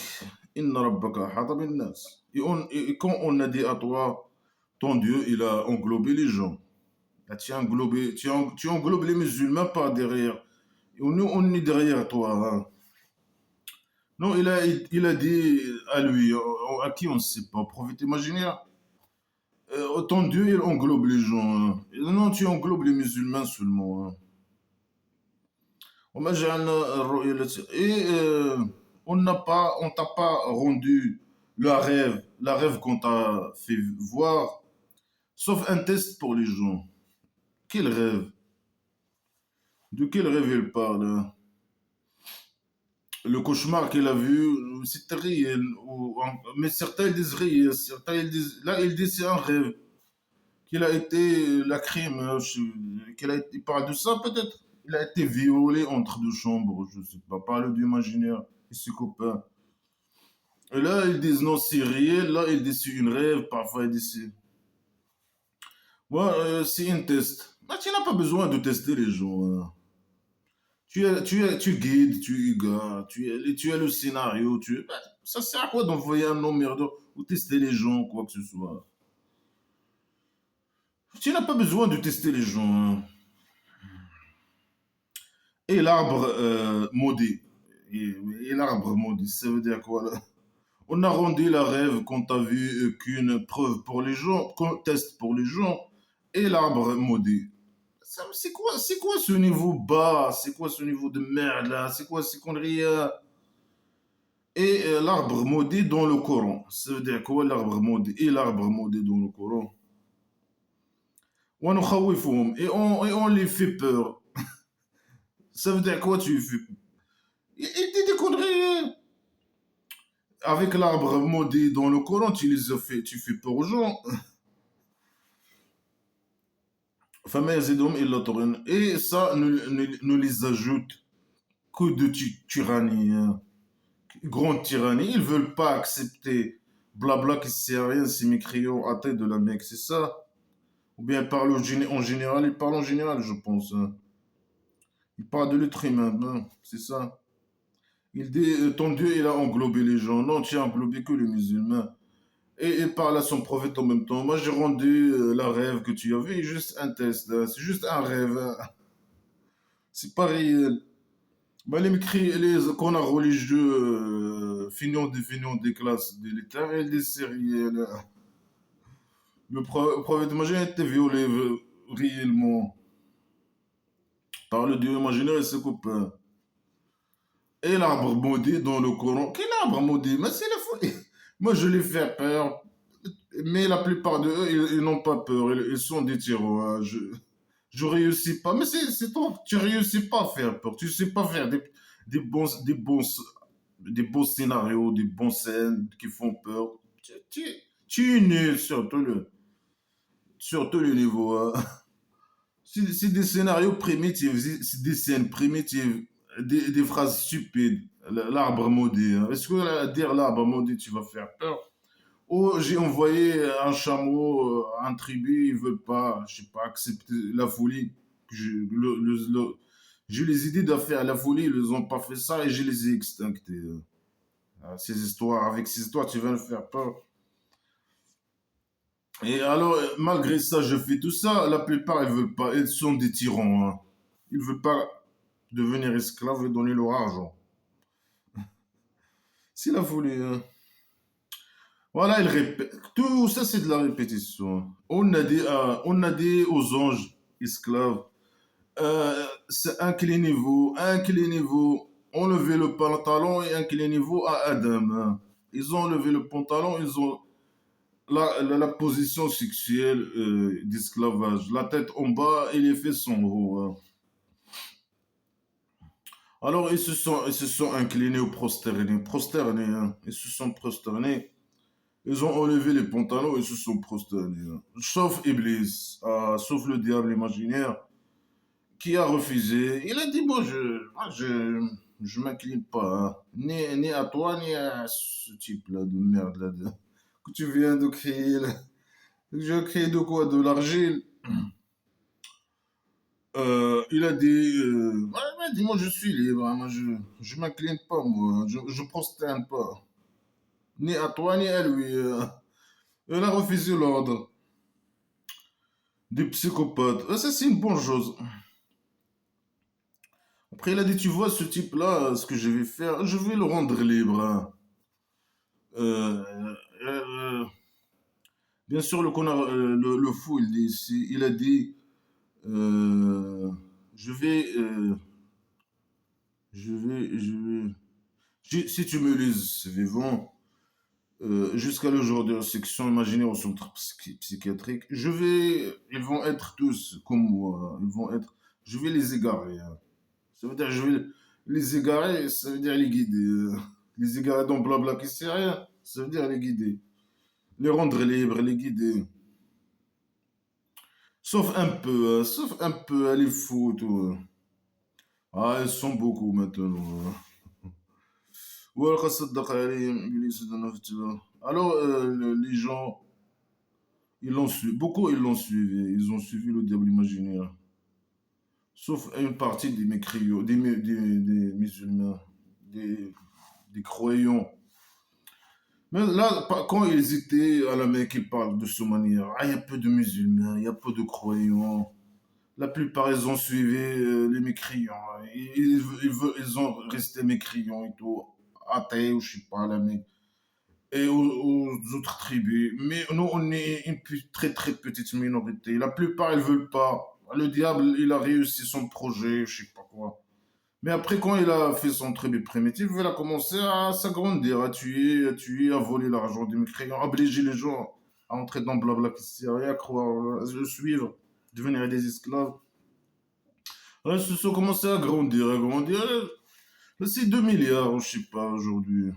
إن ربك أحاط بالناس. Et quand on a dit à toi, ton Dieu, il a englobé les gens. Là, tu englobes les musulmans par derrière. Et nous, on est derrière toi, hein. Non, il a dit à lui, à qui on ne sait pas, prophète imaginaire. Ton Dieu, il englobe les gens, hein. Et non, tu englobes les musulmans seulement, hein. Et on t'a pas rendu la rêve qu'on t'a fait voir, sauf un test pour les gens. Quel rêve? De quel rêve il parle, hein? Le cauchemar qu'il a vu, c'était réel. Mais certains disent réel, certains ils disent, là, ils disent c'est un rêve. Qu'il a été la crime, il parle de ça peut-être. Il a été violé entre deux chambres, je sais pas, par le Dieu imaginaire et ses copains. Et là, ils disent non, c'est réel. Là, ils disent c'est une rêve. Parfois, ils disent moi, c'est un test. Mais tu n'as pas besoin de tester les gens, hein. Tu guides, tu gars, tu as le scénario. Bah, ça sert à quoi d'envoyer un emmerdeur ou tester les gens, quoi que ce soit? Tu n'as pas besoin de tester les gens, hein. Et l'arbre maudit. Et l'arbre maudit, ça veut dire quoi là? On a rendu la rêve qu'on t'a vu qu'une preuve pour les gens, qu'un test pour les gens, et l'arbre maudit. C'est quoi ce niveau bas? C'est quoi ce niveau de merde là? C'est quoi ces conneries Et l'arbre maudit dans le Coran. Ça veut dire quoi l'arbre maudit? Et l'arbre maudit dans le Coran. Et on les fait peur. Ça veut dire quoi tu fais? Il dit des conneries. Avec l'arbre maudit dans le Coran, tu les as fait, tu fais peur aux gens. فما يزيدهم إلا طغيانا. Et ça ne les ajoute que de tyrannie, hein. Grande tyrannie. Ils veulent pas accepter blabla qui sert à rien, ces mécréants à tête de la Mecque, c'est ça? Ou bien ils parlent en général, ils parlent en général, je pense, hein. Ils parlent de l'être humain, hein, c'est ça. Il dit, ton Dieu, il a englobé les gens. Non, tu as englobé que les musulmans. Et parle à son prophète en même temps. Moi, j'ai rendu la rêve que tu avais, juste un test, hein. C'est juste un rêve, hein. C'est pas réel. Bah, les qu'on a religieux, feignants des classes de l'État, et des séries, là. Le prophète imaginaire a été violé réellement par le Dieu imaginaire et ses copains. Et l'arbre maudit dans le Coran. Quel arbre maudit? Mais c'est la folie. Moi, je les fais peur. Mais la plupart d'eux, ils n'ont pas peur. Ils sont des tyros, hein. Je réussis pas. Mais c'est toi. Tu réussis pas à faire peur. Tu sais pas faire des bons scénarios, des bonnes scènes qui font peur. Tu es nul sur tous les niveaux, hein. C'est des scénarios primitifs, c'est des scènes primitives, des phrases stupides. L'arbre maudit, hein. Est-ce que dire l'arbre maudit, tu vas faire peur? Oh, j'ai envoyé un chameau, un tribu, ils veulent pas, je sais pas, accepter la folie. J'ai les idées de faire la folie, ils ont pas fait ça et je les ai extinctés. Ces histoires, avec ces histoires, tu vas me faire peur. Et alors, malgré ça, je fais tout ça. La plupart, ils veulent pas. Ils sont des tyrans, hein. Ils veulent pas devenir esclaves et donner leur argent. C'est la folie, hein. Voilà, ils répètent. Tout ça, c'est de la répétition. On a dit aux anges esclaves, c'est inclinez-vous. Enlevez le pantalon et inclinez-vous à Adam, hein. Ils ont enlevé le pantalon, ils ont la position sexuelle d'esclavage. La tête en bas et les fesses en haut, hein. Alors, ils se sont inclinés ou prosternés, hein. Ils se sont prosternés. Ils ont enlevé les pantalons et se sont prosternés, hein. Sauf Iblis, sauf le diable imaginaire, qui a refusé. Il a dit, je m'incline pas, hein. Ni à toi, ni à ce type-là de merde, là, que tu viens de créer, là. Je crée de quoi? De l'argile. Il a dit, ouais, il m'a dit, moi je suis libre, hein. Moi je m'incline pas, moi, je prosterne pas. Ni à toi, ni à lui. Il a refusé l'ordre des psychopathes. Ça, c'est une bonne chose. Après, il a dit, tu vois, ce type-là, ce que je vais faire, je vais le rendre libre, hein. Euh, euh, bien sûr, le fou, il a dit, euh, je vais, je vais, si tu me lises vivant, jusqu'à le jour de la section imaginaire au centre psychiatrique, ils vont être tous comme moi, hein. Je vais les égarer, hein. Ça veut dire, je vais les égarer, ça veut dire les guider, les égarer dans blabla qui sert à rien, ça veut dire les guider. Les rendre libres, les guider. Sauf un peu, elle est fou, tout, hein. Ah, elles sont beaucoup maintenant, hein. ولقد صدق عليهم إبليس ظن فتنة. Alors, les gens, beaucoup ils l'ont suivi, ils ont suivi le diable imaginaire. Sauf une partie des mécriaux, des musulmans, des, des croyants. Mais là, quand ils étaient à la Mecque, ils parlent de cette manière. Ah, il y a peu de musulmans, il y a peu de croyants. La plupart, ils ont suivi les mécréants. Ils ont resté mécréants et tout, athées ou je sais pas, à la Mecque. Et aux autres tribus. Mais nous, on est une très très petite minorité. La plupart, ils veulent pas. Le diable, il a réussi son projet, je sais pas quoi. Mais après, quand il a fait son tribu primitif, il a commencé à s'agrandir, à tuer, à voler l'argent des mécréants, à obliger les gens à entrer dans blabla qui sert à rien, à croire, à le suivre, devenir des esclaves. Là, ils se sont commencés à grandir, à grandir. Là, c'est 2 milliards, je sais pas, aujourd'hui.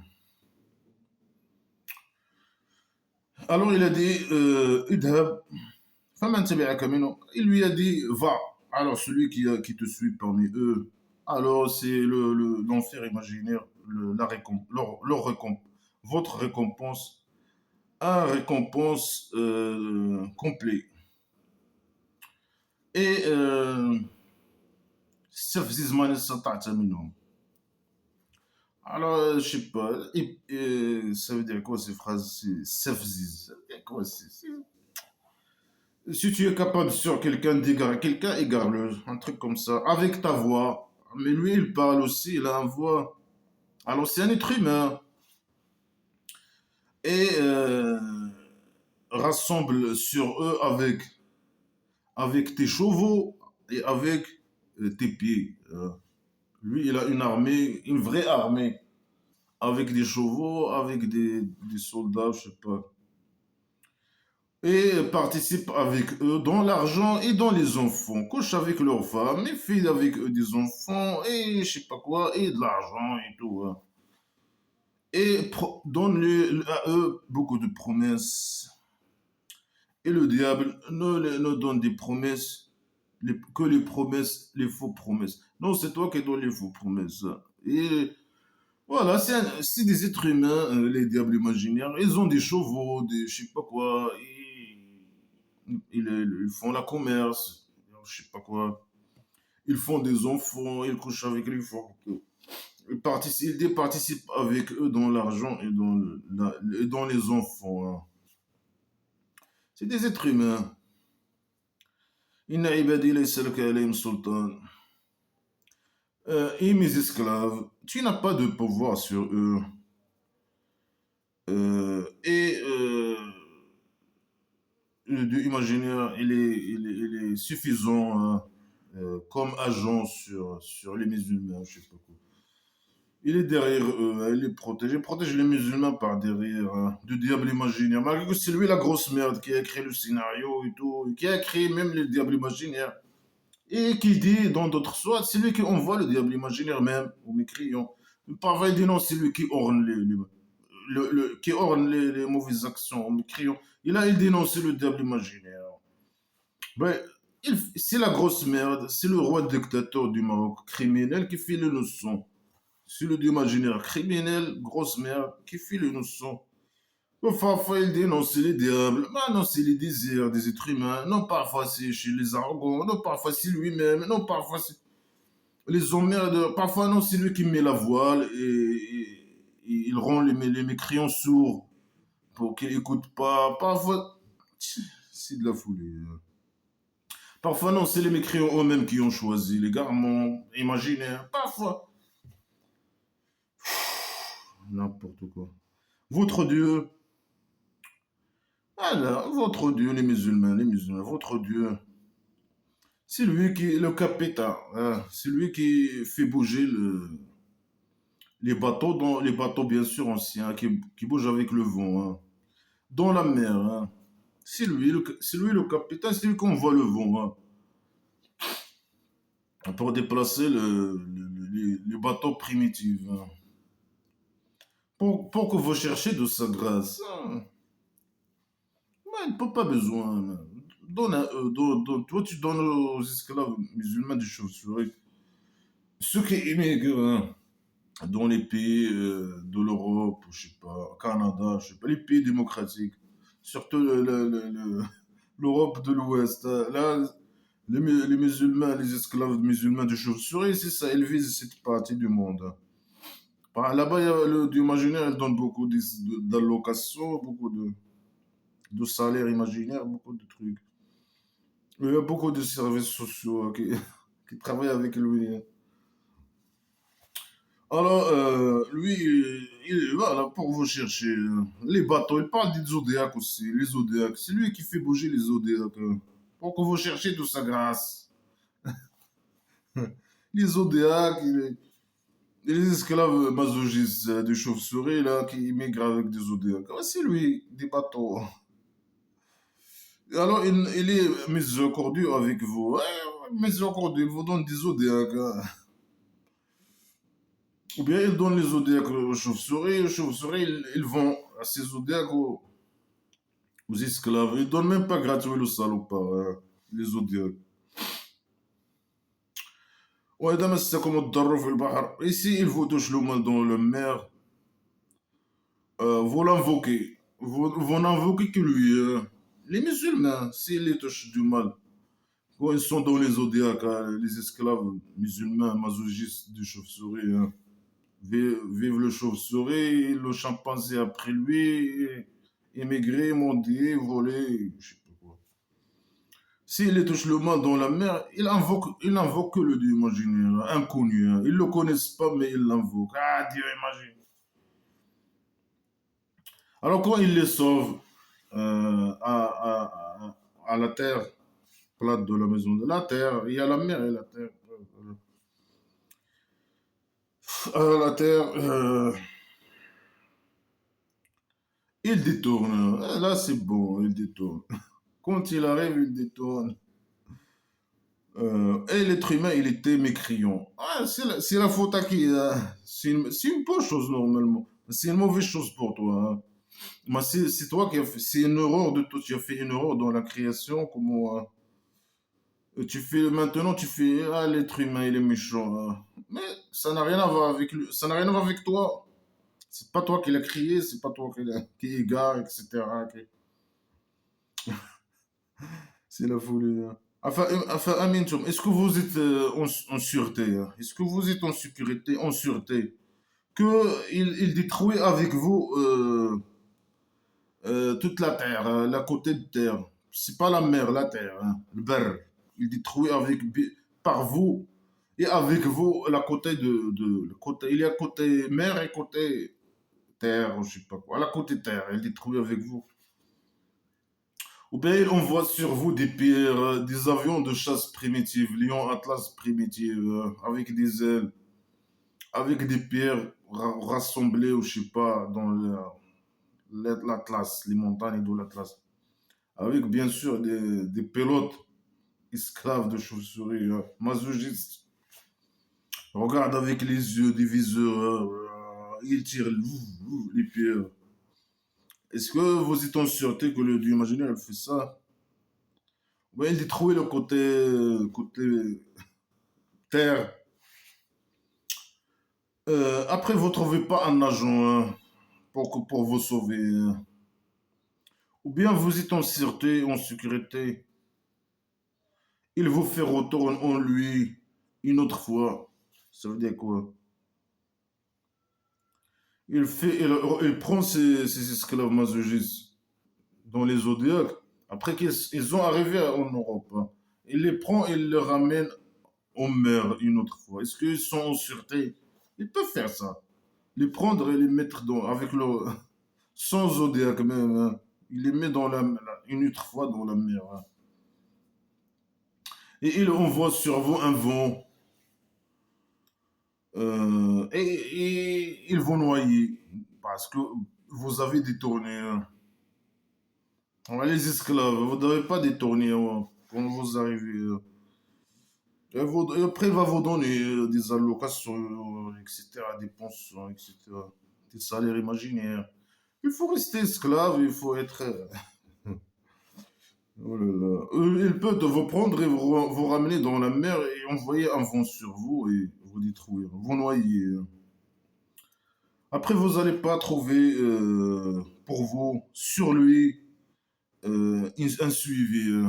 Alors, il a dit, idhab. Faman tabi'aka minhum. Il lui a dit, va. Alors, celui qui te suit parmi eux, alors c'est l'enfer imaginaire, votre récompense, un récompense complet. Et استفزز من استطعت منهم. Alors, je sais pas, ça veut dire quoi ces phrases? C'est Sefziz. Ça veut dire quoi? Si tu es capable sur quelqu'un d'égarer quelqu'un, égare-le. Un truc comme ça. Avec ta voix. Mais lui, il parle aussi, il a une voix. Alors, c'est un être humain. Et rassemble sur eux avec tes chevaux et avec tes pieds. Lui, il a une armée, une vraie armée. Avec des chevaux, avec des soldats, je sais pas. Et participe avec eux dans l'argent et dans les enfants. Couche avec leurs femmes et fait avec eux des enfants et je sais pas quoi, et de l'argent et tout, hein. Et donne à eux beaucoup de promesses. Et le diable ne donne des promesses que les promesses, les faux promesses. Non, c'est toi qui donnes les faux promesses, hein. Et voilà, c'est des êtres humains, les diables imaginaires. Ils ont des chevaux, des je sais pas quoi. Ils font la commerce, je sais pas quoi. Ils font des enfants, ils couchent avec les femmes. Ils participent avec eux dans l'argent et dans les enfants, hein. C'est des êtres humains. Inna ibadi laysa laka alayhim sultan. Et mes esclaves, tu n'as pas de pouvoir sur eux. Et le Dieu imaginaire, il est suffisant hein, comme agent sur les musulmans, je sais pas quoi. Il est derrière eux, hein, il les protège. Il protège les musulmans par derrière, hein, du diable imaginaire. Malgré que c'est lui la grosse merde qui a écrit le scénario et tout, et qui a créé même le diable imaginaire. Et qui dit dans d'autres sourates, c'est lui qui envoie le diable imaginaire même aux mécréants. Parfois, il dit non, c'est lui qui orne qui orne les mauvaises actions aux mécréants. Et là, il dénonce le diable imaginaire. Ben, c'est la grosse merde, c'est le roi dictateur du Maroc, criminel, qui fait le leçon. C'est le dieu imaginaire criminel, grosse merde, qui fait le leçon. Parfois, il dénonce les diables. Non, c'est les désirs des êtres humains. Non, parfois, c'est chez les arrogants. Non, parfois, c'est lui-même. Non, parfois, c'est les emmerdeurs. Parfois, non, c'est lui qui met la voile et il rend les mécréants sourds pour qu'ils n'écoutent pas. Parfois, c'est de la folie. Parfois, non, c'est les mécréants eux-mêmes qui ont choisi les garments imaginaires. Parfois, n'importe quoi. Votre Dieu, alors, votre Dieu, les musulmans, votre Dieu, c'est lui qui est le capitaine, hein. C'est lui qui fait bouger les bateaux bien sûr anciens, qui bougent avec le vent, hein, dans la mer. Hein. C'est lui le capitaine, c'est lui qui envoie le vent hein, pour déplacer les bateaux primitifs. Hein. Pour que vous cherchiez de sa grâce. Hein. Ouais, il n'a pas besoin. Hein. Toi, tu donnes aux esclaves musulmans des chauves-souris. Ceux qui émigrent hein, dans les pays de l'Europe, je sais pas, Canada, je sais pas, les pays démocratiques, surtout l'Europe de l'Ouest. Hein. Là, les musulmans, les esclaves musulmans de chauve-souris, c'est ça, ils visent cette partie du monde. Hein. Là-bas, il y a du imaginaire, ils donnent beaucoup d'allocations, beaucoup de salaires imaginaires, beaucoup de trucs. Il y a beaucoup de services sociaux hein, qui travaillent avec lui. Hein. Alors, lui, voilà, pour vous chercher les bateaux, il parle des zodiaques aussi, les zodiaques. C'est lui qui fait bouger les zodiaques. Pour que vous cherchiez de sa grâce. Les zodiaques, les esclaves masochistes des chauves-souris, là, qui immigrent avec des zodiaques. Ah, c'est lui, des bateaux. Alors, il est miséricordieux avec vous. Ouais, miséricordieux, il vous donne des zodiaques. Hein. Ou bien il donne les zodiaques aux chauves-souris. Les chauves-souris, ils vont à ces zodiaques aux esclaves. Ils donnent même pas gratuit le salopard, hein, les zodiaques. وإذا مسكم الضر في البحر, ici il vous touche le mal dans la mer, vous l'invoquez. Vous n'invoquez que lui. Les musulmans, s'ils les touchent du mal, quand ils sont dans les zodiaques, hein, les esclaves musulmans, masochistes du chauve-souris, hein, vive le chauve-souris, le chimpanzé après lui, émigré, mendier, volé, je sais pas quoi. S'il les touche le mal dans la mer, il invoque le Dieu imaginaire, inconnu. Hein. Ils ne le connaissent pas, mais ils l'invoquent. Ah, Dieu imagine. Alors quand il les sauve à la terre plate de la maison de la terre, il y a la mer et la terre. La terre, il détourne. Là, c'est bon, il détourne. Quand il arrive, il détourne. Et l'être humain, il était mécréant. Ah, c'est la faute à qui hein. C'est une bonne chose normalement. C'est une mauvaise chose pour toi. Hein. Mais c'est toi qui as fait. C'est une erreur de toi. Tu as fait une erreur dans la création. Comment tu fais maintenant, tu fais ah l'être humain, il est méchant. Hein. Mais ça n'a rien à voir avec lui. Ça n'a rien à voir avec toi. C'est pas toi qui l'as créé. C'est pas toi qui égare, etc. C'est la folie. Hein. Enfin, Amintoum, est-ce que vous êtes en sûreté hein? Est-ce que vous êtes en sécurité, en sûreté que il détruit avec vous toute la terre, la côté de terre. C'est pas la mer, la terre, hein, le ber. Il détruit par vous et avec vous la côté le côté, il y a côté mer et côté terre, ou je sais pas quoi. La côté terre, il détruit avec vous. Ou bien il envoie sur vous des pierres, des avions de chasse primitifs, Lion Atlas primitifs, avec des ailes, avec des pierres rassemblées, ou je sais pas, dans l'Atlas, les montagnes de l'Atlas. Avec bien sûr des pilotes esclaves de chauves-souris, masochistes. Regarde avec les yeux des viseurs, il tire les pierres. Est-ce que vous êtes en sûreté que le dieu imaginaire fait ça? Ouais, il détruit le côté terre. Après, vous ne trouvez pas un agent hein, pour vous sauver. Hein. Ou bien vous êtes en sûreté, en sécurité. Il vous fait retour en lui une autre fois. Ça veut dire quoi? Il prend ses esclaves masochistes dans les zodiaques. Après qu'ils ont arrivé en Europe, hein. Il les prend et il les ramène en mer une autre fois. Est-ce qu'ils sont en sûreté? Ils peuvent faire ça. Les prendre et les mettre avec leur, sans zodiaque même. Hein. Il les met une autre fois dans la mer. Hein. Et il envoie sur vous un vent. Et ils vont noyer. Parce que vous avez détourné. Hein. Ouais, les esclaves, vous n'avez pas détourné hein, quand vous arrivez. Et après, il va vous donner des allocations, etc., des pensions, etc., des salaires imaginaires. Il faut rester esclave, il faut être. Oh là là. Il peut vous prendre et vous ramener dans la mer et envoyer un vent sur vous et vous détruire, vous noyer. Après, vous n'allez pas trouver pour vous, sur lui, un suivi.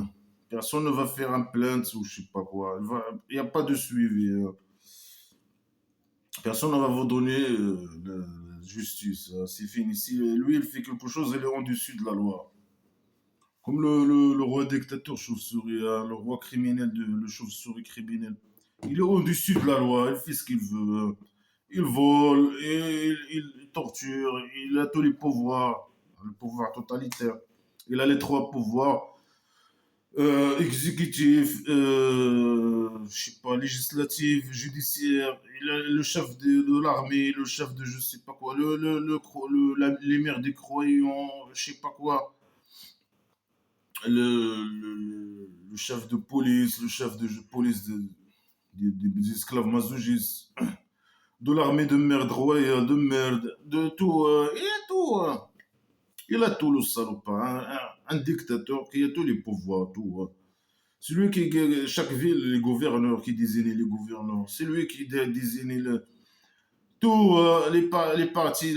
Personne ne va faire un plainte ou je sais pas quoi. Il n'y a pas de suivi. Personne ne va vous donner la justice. C'est fini. Si lui, il fait quelque chose, il est en dessus de la loi. Comme le roi dictateur chauve-souris, hein, le roi criminel, le chauve-souris criminel. Il est au-dessus de la loi, il fait ce qu'il veut. Hein. Il vole, il torture, il a tous les pouvoirs, le pouvoir totalitaire. Il a les trois pouvoirs exécutif, je sais pas, législatif, judiciaire. Il a le chef de l'armée, le chef de je sais pas quoi, les maires des croyants, je sais pas quoi. Le chef de police, le chef de police des esclaves masochistes, de l'armée de merde royale, de merde, de tout, il a tout, il a tout le salopard, un dictateur qui a tous les pouvoirs, tout. C'est lui chaque ville, les gouverneurs qui désignent les gouverneurs, c'est lui qui désigne tout, les partis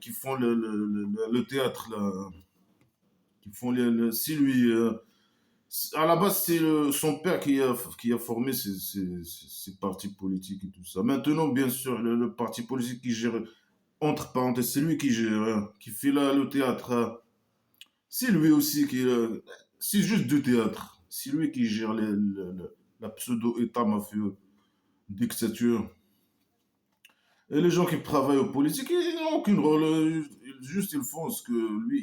qui font le théâtre, là, qui font c'est lui. À la base, c'est son père qui a formé ces partis politiques et tout ça. Maintenant, bien sûr, le parti politique qui gère, entre parenthèses, c'est lui qui gère, hein, qui fait là, le théâtre. Hein. C'est lui aussi qui. C'est juste du théâtre. C'est lui qui gère la pseudo-État mafieux, dictature. Et les gens qui travaillent aux politiques, ils n'ont aucun rôle. Juste, ils font ce que lui,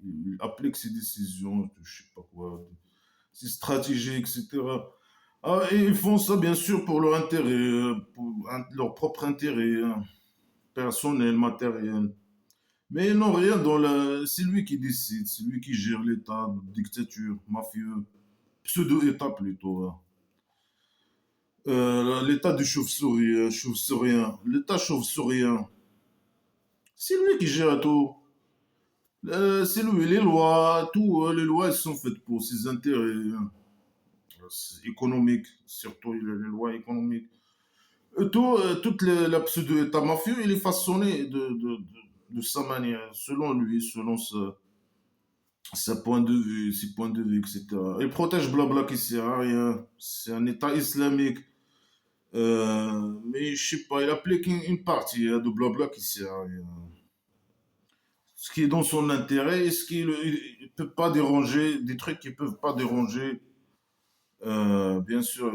il applique ses décisions, je sais pas quoi, ses stratégies, etc. Ah, et ils font ça bien sûr pour leur intérêt, pour leur propre intérêt hein, personnel, matériel. Mais ils n'ont rien dans la. C'est lui qui décide, c'est lui qui gère l'État, dictature, mafieux, pseudo-État plutôt. Hein. L'État du chauve-souris, chauve-sourien, l'État chauve-sourien, c'est lui qui gère tout. C'est lui, les lois, tout, les lois elles sont faites pour ses intérêts hein, économiques, surtout les lois économiques. Toute la pseudo-État mafieux, il est façonné de sa manière, selon lui, selon sa point de vue, ses points de vue, etc. Il protège Blabla qui sert à rien. C'est un État islamique. Mais je sais pas, il applique une partie hein, de Blabla qui sert à rien. ce qui est dans son intérêt et ce qui ne peut pas déranger, des trucs qui ne peuvent pas déranger, bien sûr,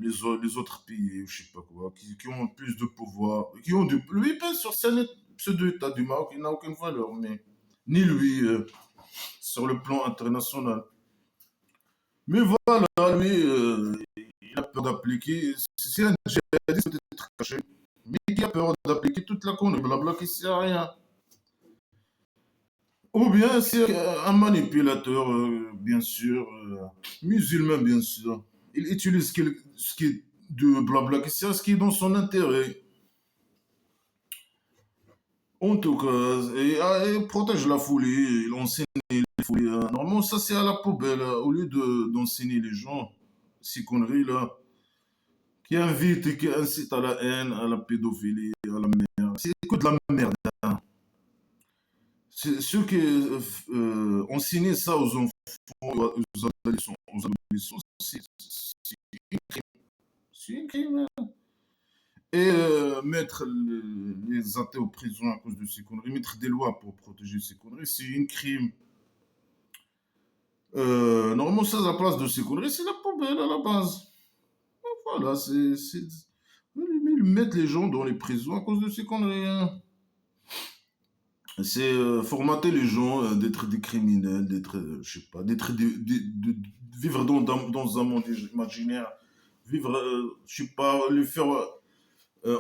les autres pays, je sais pas quoi, qui ont plus de pouvoir, qui ont du... Lui, bien sûr, c'est un pseudo-État du Maroc, il n'a aucune valeur, mais ni lui, sur le plan international. Mais voilà, lui, il a peur d'appliquer, c'est un djihadiste peut-être caché, mais qui a peur d'appliquer toute la connerie, blabla, qui sert à rien. Ou bien c'est un manipulateur, bien sûr, musulman, bien sûr. Il utilise ce qui est de blabla, qui sert, ce qui est dans son intérêt. En tout cas, et protège la folie, il enseigne la folie. Normalement, ça c'est à la poubelle, au lieu d'enseigner les gens ces conneries-là, qui invitent et qui incitent à la haine, à la pédophilie, à la merde. C'est que de la merde. Ceux qui ont signé ça aux enfants, aux adolescents, c'est un crime. C'est un crime. Et mettre les athées en prison à cause de ces conneries, mettre des lois pour protéger ces conneries, c'est un crime. Normalement, ça, à la place de ces conneries, c'est la poubelle à la base. Voilà, ils mettent les gens dans les prisons à cause de ces conneries, hein. C'est formater les gens d'être des criminels, d'être, je sais pas, de vivre dans un monde imaginaire, vivre, je sais pas, les faire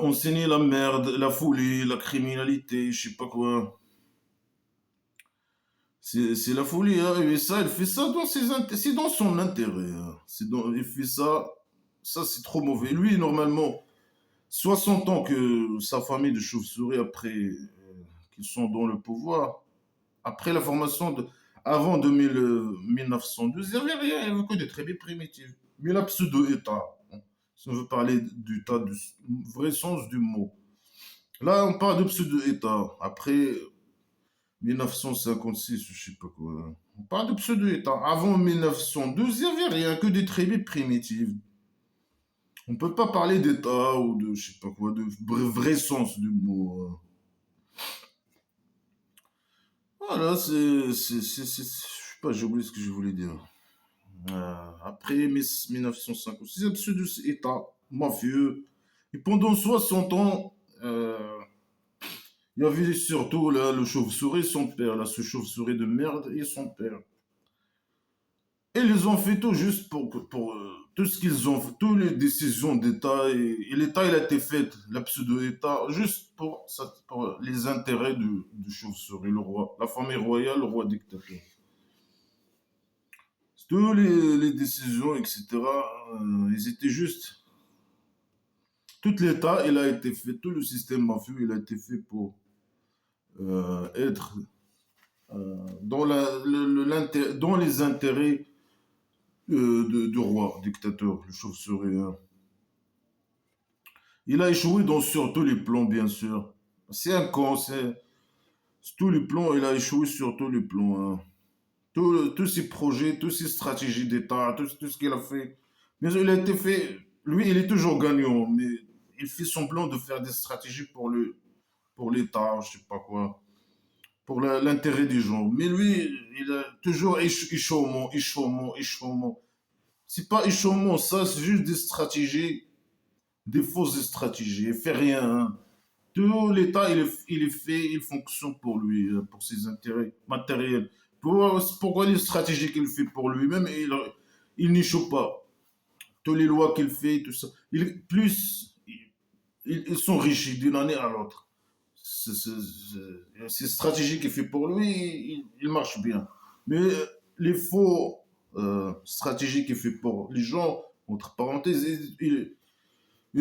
enseigner la merde, la folie, la criminalité, je sais pas quoi. C'est la folie, hein. Et ça, il fait ça dans c'est dans son intérêt, hein. Il fait ça, ça c'est trop mauvais. Lui, normalement, 60 ans que sa famille de chauves-souris après qu'ils sont dans le pouvoir. Après la formation avant 1912, il n'y avait rien, il n'y avait que des tribus primitives. Mais la pseudo-État, hein, si on veut parler du tas du vrai sens du mot. Là, on parle de pseudo-État. Après 1956, je sais pas quoi. On parle de pseudo-État. Avant 1912, il n'y avait rien que des tribus primitives. On ne peut pas parler d'État ou de, je sais pas quoi, de vrai sens du mot, hein. Voilà, je sais pas, j'ai oublié ce que je voulais dire. Après 1956, c'est pseudo-État mafieux. Et pendant 60 ans, il y avait surtout là, le chauve-souris, son père, là, ce chauve-souris de merde et son père. Et ils ont fait tout juste pour tout ce qu'ils ont fait, toutes les décisions d'État. Et l'État, il a été fait, la pseudo-État, juste pour les intérêts du chauve-souris, le roi, la famille royale, le roi dictateur. Toutes les décisions, etc., ils étaient juste. Tout l'État, il a été fait, tout le système mafieux, il a été fait pour être dans, dans les intérêts du roi dictateur, le chauve-souris, hein. Il a échoué sur tous les plans, bien sûr. C'est un con, tous les plans, il a échoué sur tous les plans, hein. Tous ses projets, toutes ses stratégies d'État, tout ce qu'il a fait. Bien sûr, il a été fait. Lui, il est toujours gagnant, mais il fait semblant de faire des stratégies pour l'État, je sais pas quoi, pour l'intérêt des gens. Mais lui, il a toujours échouement, échouement, échouement. C'est pas échouement, ça, c'est juste des stratégies, des fausses stratégies. Il fait rien, hein. Tout l'État, il est fait, il fonctionne pour lui, pour ses intérêts matériels. Pourquoi les stratégies qu'il fait pour lui-même, il n'échoue pas. Toutes les lois qu'il fait, tout ça. Ils sont riches d'une année à l'autre. Ces stratégies qu'il fait pour lui, il marche bien. Mais les faux stratégies qu'il fait pour les gens, entre parenthèses, ils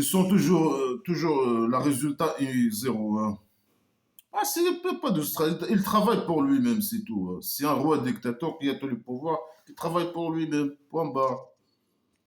sont toujours le résultat est zéro, hein. Ah, c'est pas de stratégie. Il travaille pour lui-même, c'est tout, hein. C'est un roi dictateur qui a tous les pouvoirs. Il travaille pour lui-même. Point barre.